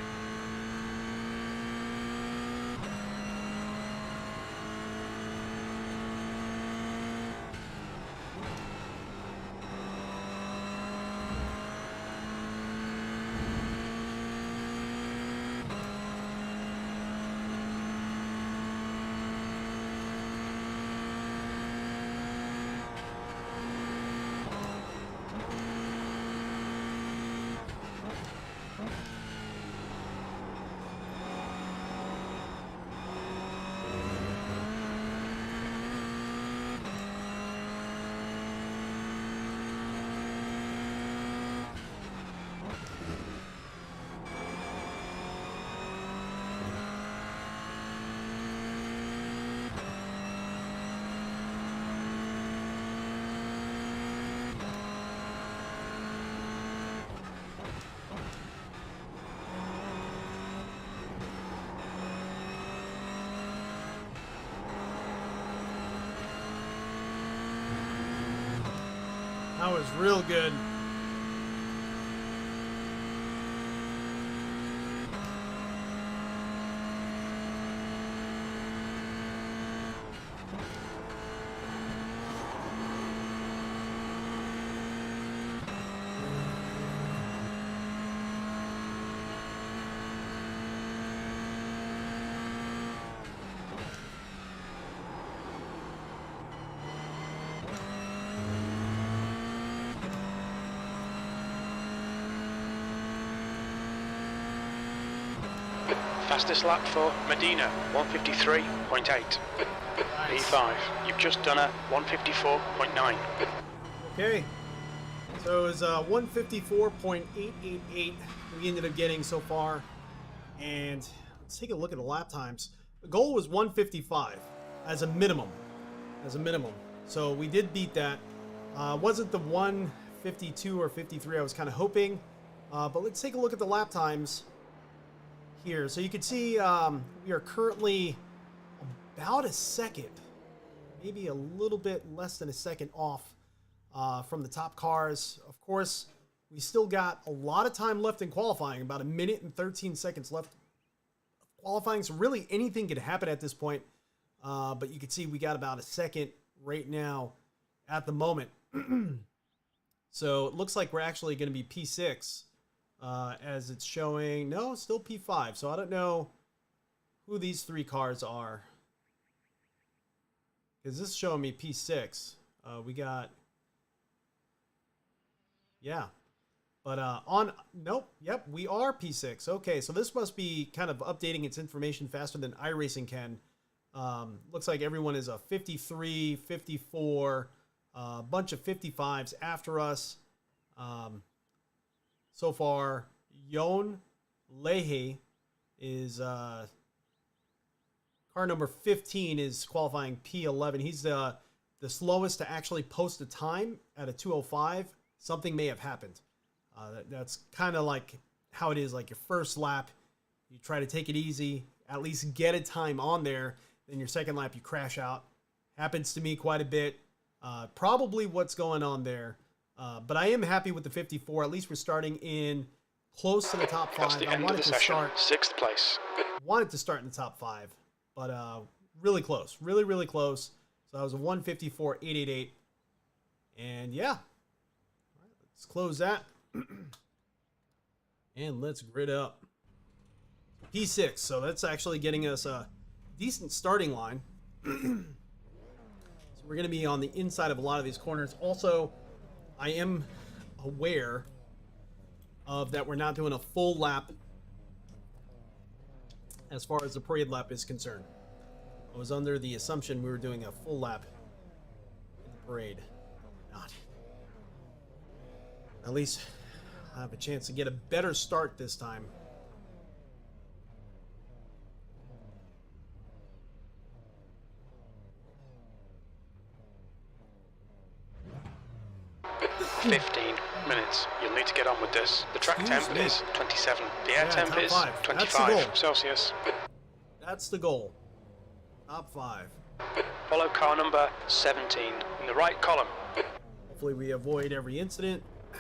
That was real good. Fastest lap for Medina, 153.8. P5, you've just done a 154.9. Okay, so it was 154.888 we ended up getting so far, and let's take a look at the lap times. The goal was 155 as a minimum, so we did beat that. Wasn't the 152 or 53 I was kind of hoping, but let's take a look at the lap times here. So you can see we are currently about a second, maybe a little bit less than a second off from the top cars. Of course, we still got a lot of time left in qualifying, about 1 minute and 13 seconds left of qualifying, so really anything could happen at this point. But you can see we got about a second right now at the moment. So it looks like we're actually going to be P6 as it's showing. No, still P5. So I don't know who these three cars are, because this is showing me P6. We got, yeah, but nope, yep, we are P6. Okay, so this must be kind of updating its information faster than iRacing can. Looks like everyone is a 53, 54, a bunch of 55s after us. So far, Yon Lehe is car number 15 is qualifying P11. He's the slowest to actually post a time at a 2:05. Something may have happened. That's kind of like how it is. Like your first lap, you try to take it easy, at least get a time on there. Then your second lap, you crash out. Happens to me quite a bit. Probably what's going on there. But I am happy with the 54. At least we're starting in close to the top 5. That's the end of the session. 6th place. Wanted to start in the top 5, but really close. Really close. So that was a 154.888. And yeah. All right, let's close that. And let's grid up. P6. So that's actually getting us a decent starting line. So we're going to be on the inside of a lot of these corners. Also, I am aware of that we're not doing a full lap as far as the parade lap is concerned. I was under the assumption we were doing a full lap in the parade. Not. At least I have a chance to get a better start this time. $15 minutes. You'll need to get on with this. The track temp is 27. The air temp is 25 Celsius. That's the goal. Top 5. Follow car number 17 in the right column. Hopefully we avoid every incident. We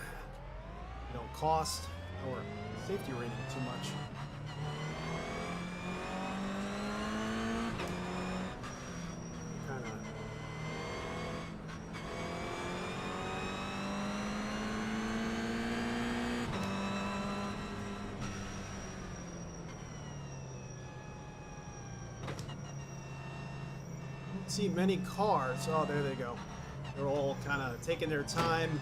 don't cost our safety rating too much. See many cars. Oh, there they go. They're all kind of taking their time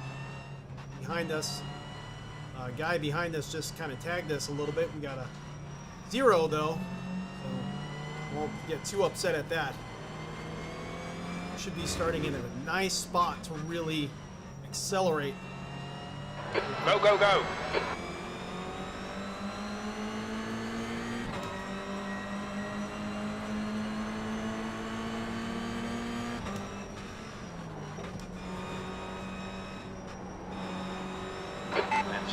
behind us. Guy behind us just kind of tagged us a little bit. We got a 0 though, so won't get too upset at that. Should be starting in a nice spot to really accelerate. Go, go, go!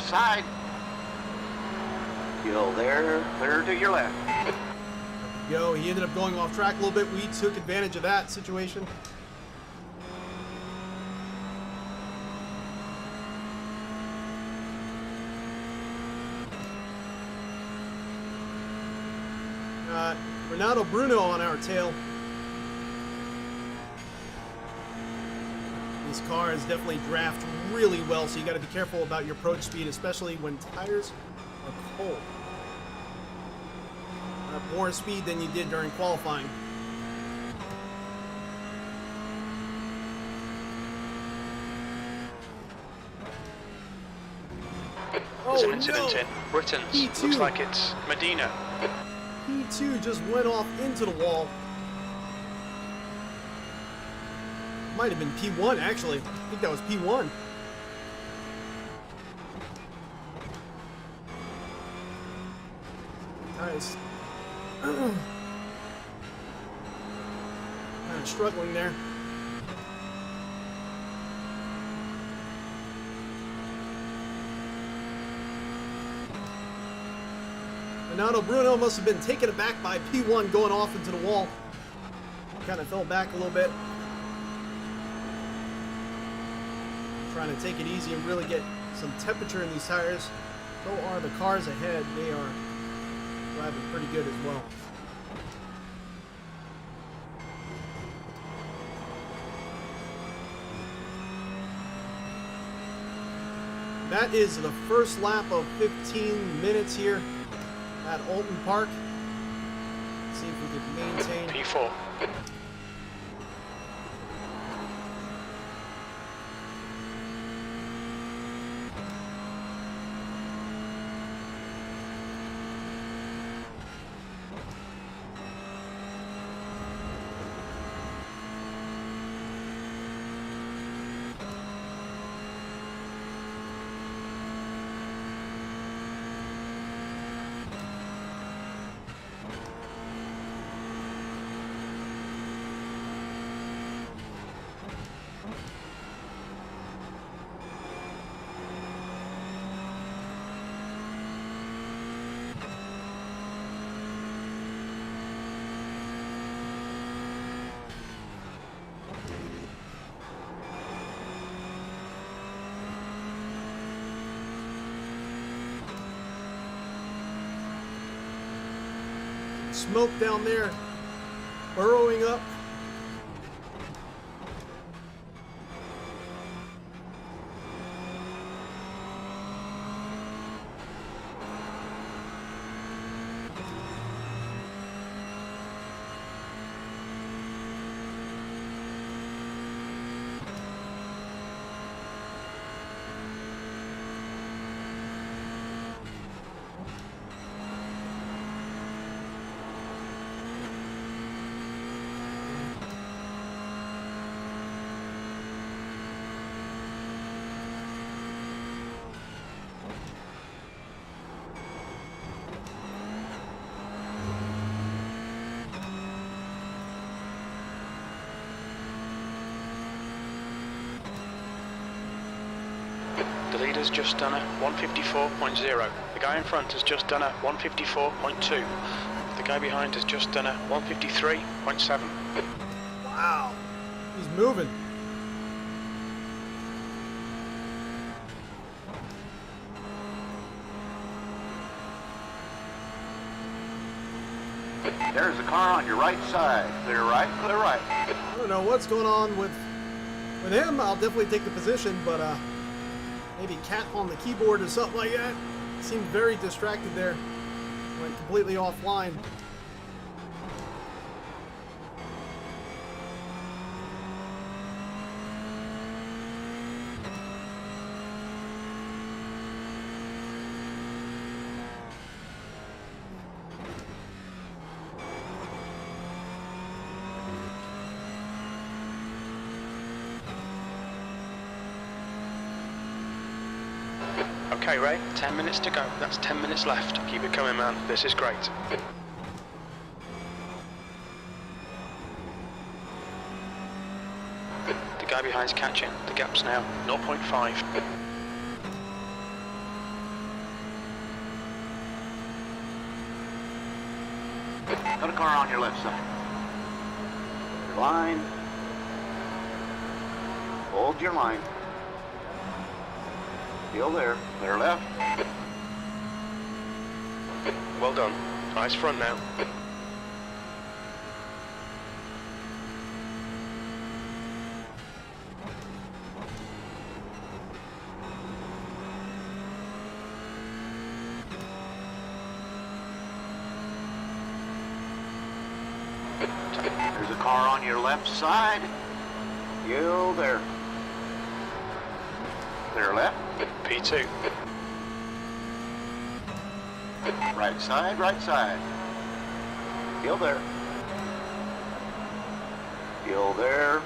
Side. You'll there, clear to your left. Yo, he ended up going off track a little bit. We took advantage of that situation. Renato Bruno on our tail. These cars definitely draft really well, so you got to be careful about your approach speed, especially when tires are cold. You have more speed than you did during qualifying. There's an Oh, incident no. in Britain. P2. Looks like it's Medina. P2 just went off into the wall. Might have been P1, actually. I think that was P1. Guys. Kind of struggling there. Renato Bruno must have been taken aback by P1 going off into the wall. Kind of fell back a little bit. Trying to take it easy and really get some temperature in these tires. So are the cars ahead. They are driving pretty good as well. That is the first lap of 15 minutes here at Alton Park. Let's see if we can maintain. P4. Smoke down there, burrowing up. The leader's just done a 154.0. The guy in front has just done a 154.2. The guy behind has just done a 153.7. Wow, he's moving. There's a car on your right side. Clear right, clear right. I don't know what's going on with him. I'll definitely take the position, but maybe cat on the keyboard or something like that. Seemed very distracted there. Went completely offline. Okay, Ray, 10 minutes to go. That's 10 minutes left. Keep it coming, man. This is great. The guy behind's catching. The gap's now 0.5. Got a car on your left side. Your line. Hold your line. Still there. Clear left. Well done. Nice front now. There's a car on your left side. You there. Clear left. P2. Right side, right side. Still there. Still there.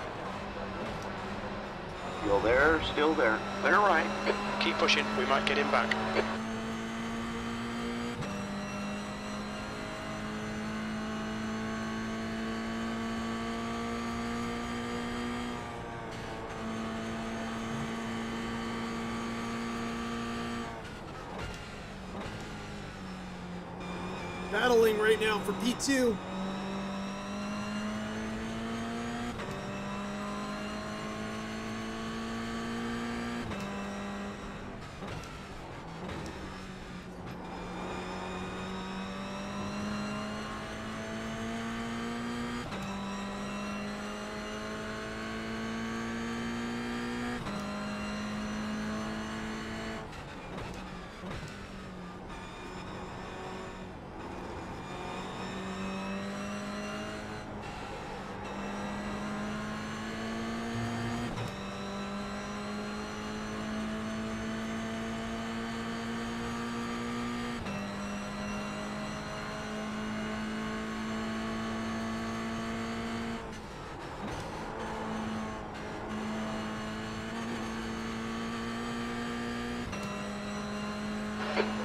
Still there, still there. Clear right. Keep pushing, we might get him back. Battling right now for P2.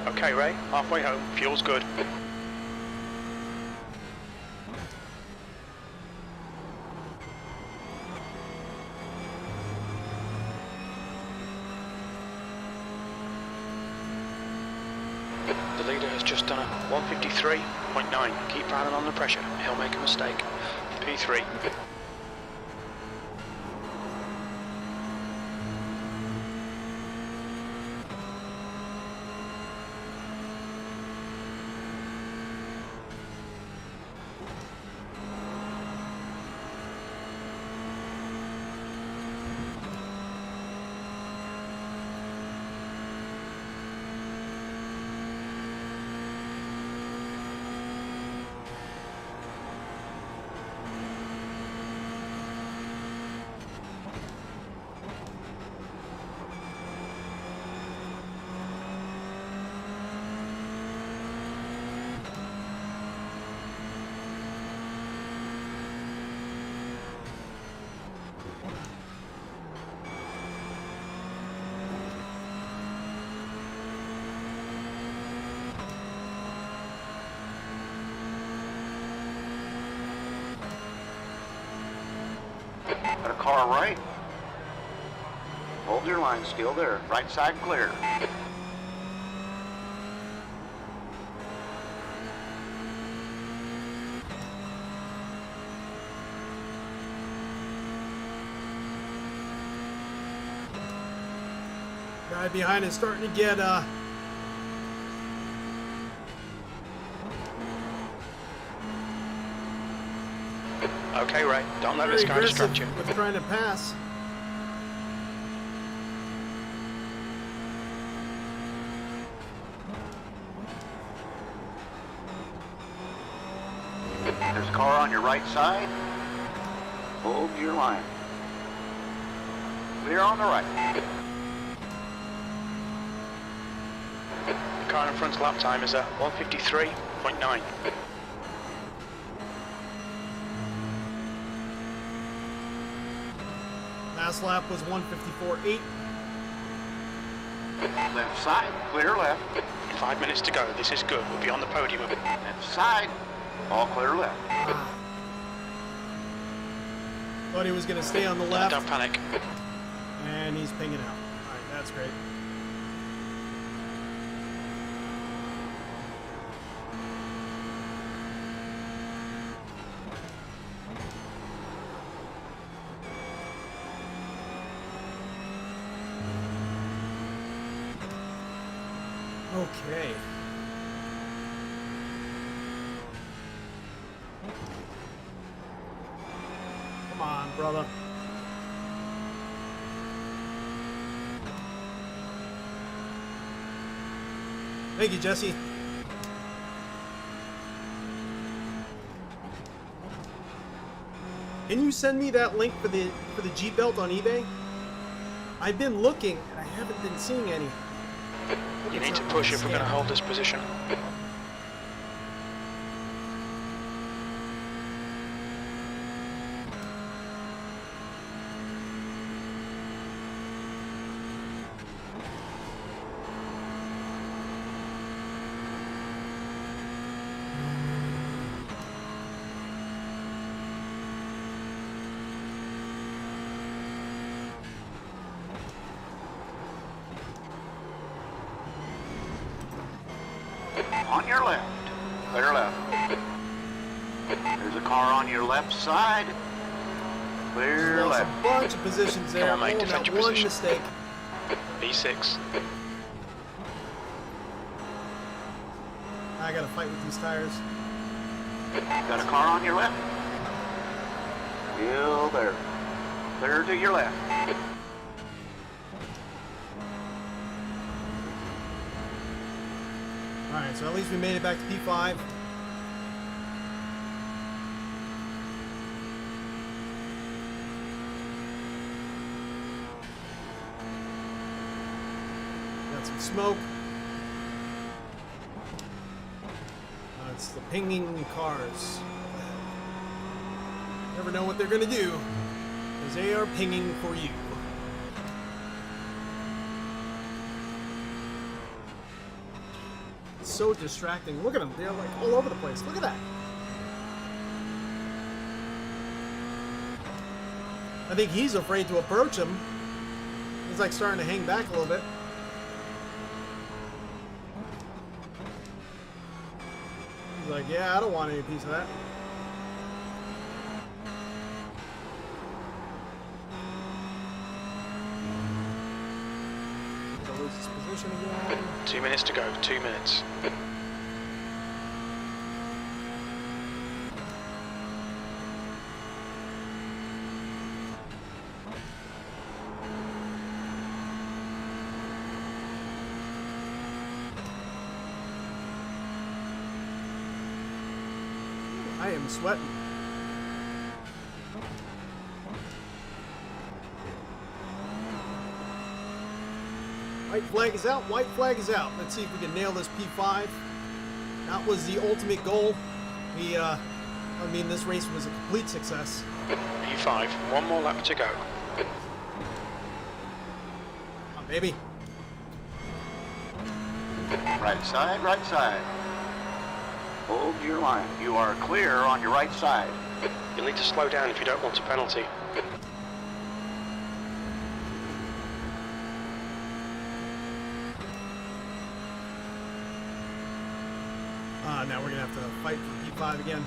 Okay, Ray, halfway home, fuel's good. The leader has just done a 153.9. Keep piling on the pressure, he'll make a mistake. P3. Got a car right. Hold your line, still there. Right side clear. Guy behind is starting to get Okay, Ray, don't let this very guy distract you. aggressive with trying to pass. There's a car on your right side. Hold your line. Clear on the right. The car in front's lap time is a 153.9. Last lap was 154.8. Left side, clear left. 5 minutes to go, this is good, we'll be on the podium. Left side, all clear left. Thought he was going to stay on the left. Don't panic. And he's pinging out. All right, that's great. Okay. Come on, brother. Thank you, Jesse. Can you send me that link for the G belt on eBay? I've been looking and I haven't been seeing any. You need to push if we're going to hold this position. On your left. Clear left. There's a car on your left side. Clear Lost left. a bunch of positions there. Come on, mate, Oh, defend that your one position. mistake. B6. I gotta fight with these tires. Got a car on your left. Still there. Clear to your left. Alright, so at least we made it back to P5. Got some smoke. It's the pinging cars. Never know what they're gonna do, because they are pinging for you. It's so distracting. Look at them. They're like all over the place. Look at that. I think he's afraid to approach him. He's like starting to hang back a little bit. He's like, yeah, I don't want any piece of that. He'll lose his position again. 2 minutes to go, 2 minutes. I am sweating. White flag is out. White flag is out. Let's see if we can nail this P5. That was the ultimate goal. I mean, this race was a complete success. P5, 1 more lap to go. Come on, baby. Right side, right side. Hold your line. You are clear on your right side. You'll need to slow down if you don't want a penalty. Now we're gonna have to fight for P5 again.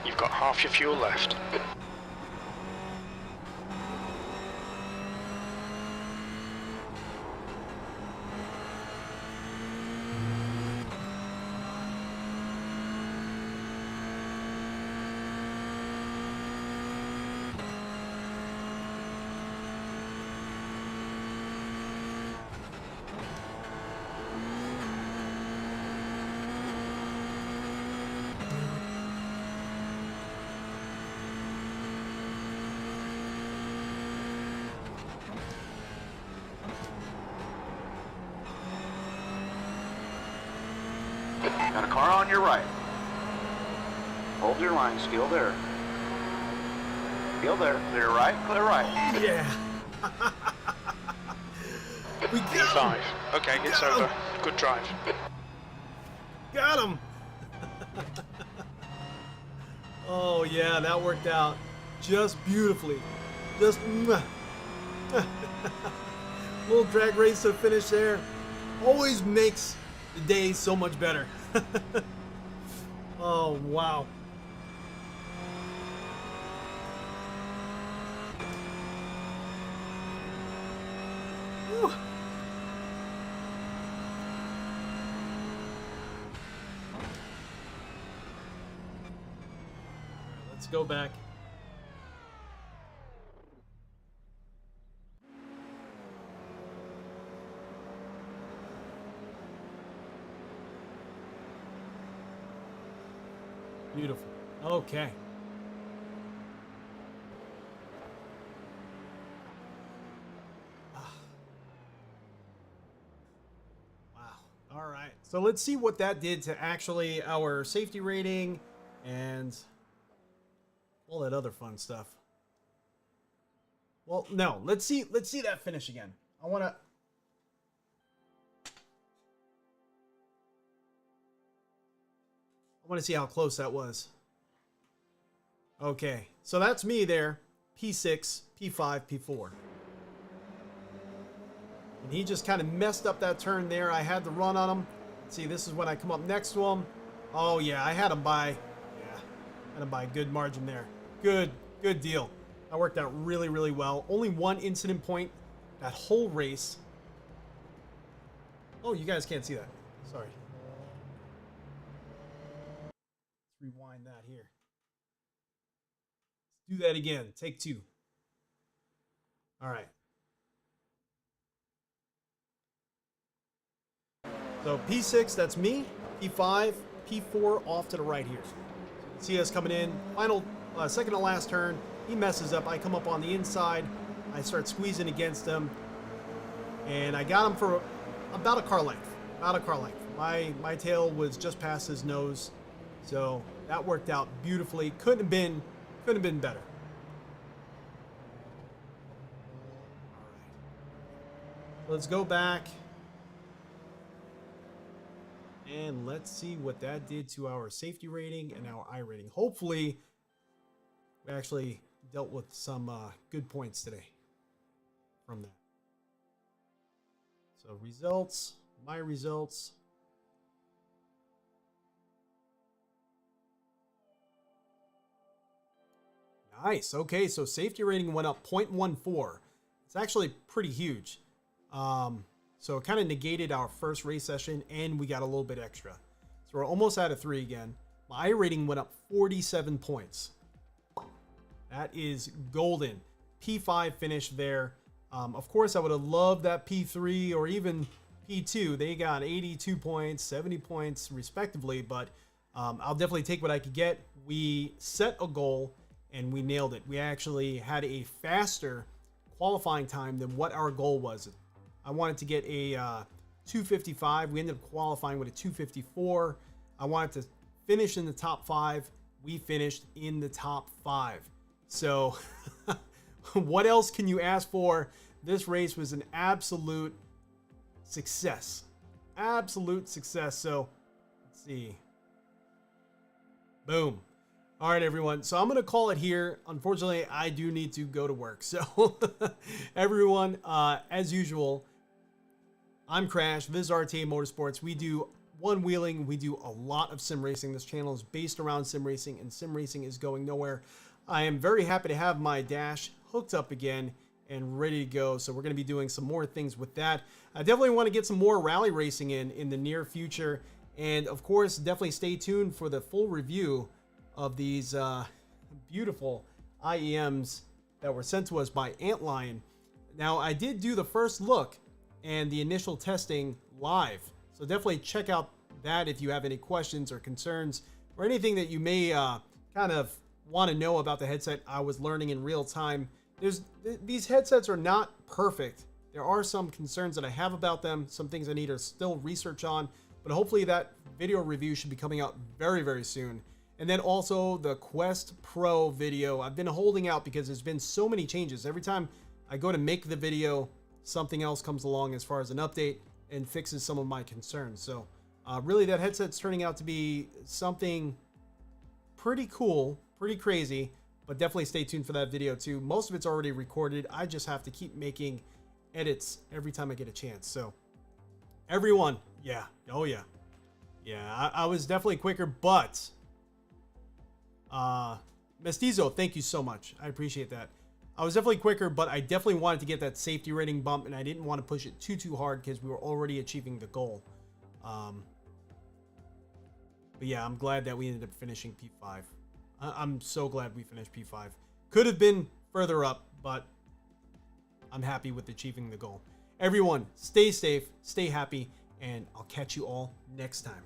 You've got half your fuel left. Got a car on your right. Hold your line, still there. Still there. Clear right, clear right. Yeah. We got P5. him. Okay, it's Got over. him. Good drive. Got him. Oh yeah, that worked out just beautifully. Just little drag race to finish there. Always makes the day so much better. Oh, wow. Whew. Let's go back. Beautiful. Okay. Wow. All right. So let's see what that did to actually our safety rating and all that other fun stuff. Well, no. Let's see that finish again. I want to see how close that was. Okay, so that's me there. P6, P5, P4. And he just kind of messed up that turn there. I had to run on him. See, this is when I come up next to him. Oh, yeah, I had him by a good margin there. Good deal. That worked out really, really well. Only one incident point that whole race. Oh, you guys can't see that. Sorry. Rewind that here. Let's do that again. Take two. All right. So P6, that's me. P5, P4 off to the right here. So you can see us coming in. Final, second to last turn. He messes up. I come up on the inside. I start squeezing against him. And I got him for about a car length. About a car length. My tail was just past his nose. So that worked out beautifully. Couldn't have been better. All right. Let's go back. And let's see what that did to our safety rating and our I rating. Hopefully, we actually dealt with some good points today from that. So results, my results. Nice. Okay, so safety rating went up 0.14. It's actually pretty huge. So it kind of negated our first race session, and we got a little bit extra. So we're almost out of 3 again. My I rating went up 47 points. That is golden. P5 finished there. Of course, I would have loved that P3 or even P2. They got 82 points, 70 points respectively, but I'll definitely take what I could get. We set a goal, and we nailed it. We actually had a faster qualifying time than what our goal was. I wanted to get a 255. We ended up qualifying with a 254. I wanted to finish in the top 5. We finished in the top 5. So what else can you ask for? This race was an absolute success. Absolute success. So let's see. Boom. All right, everyone. So I'm going to call it here. Unfortunately, I do need to go to work. So everyone, as usual, I'm Crash. This is RTA Motorsports. We do one-wheeling. We do a lot of sim racing. This channel is based around sim racing, and sim racing is going nowhere. I am very happy to have my dash hooked up again and ready to go. So we're going to be doing some more things with that. I definitely want to get some more rally racing in the near future. And of course, definitely stay tuned for the full review of these beautiful IEMs that were sent to us by Antlion. Now, I did do the first look and the initial testing live. So definitely check out that if you have any questions or concerns or anything that you may kind of want to know about the headset. I was learning in real time. These headsets are not perfect. There are some concerns that I have about them, some things I need to still research on, but hopefully that video review should be coming out very, very soon. And then also the Quest Pro video. I've been holding out because there's been so many changes. Every time I go to make the video, something else comes along as far as an update and fixes some of my concerns. So really that headset's turning out to be something pretty cool, pretty crazy, but definitely stay tuned for that video too. Most of it's already recorded. I just have to keep making edits every time I get a chance. So everyone, Yeah. Oh, yeah. Yeah, I was definitely quicker, but... Mestizo, thank you so much. I appreciate that. I was definitely quicker, but I definitely wanted to get that safety rating bump, and I didn't want to push it too hard because we were already achieving the goal. But yeah, I'm glad that we ended up finishing P5. I'm so glad we finished P5. Could have been further up, but I'm happy with achieving the goal. Everyone, stay safe, stay happy, and I'll catch you all next time.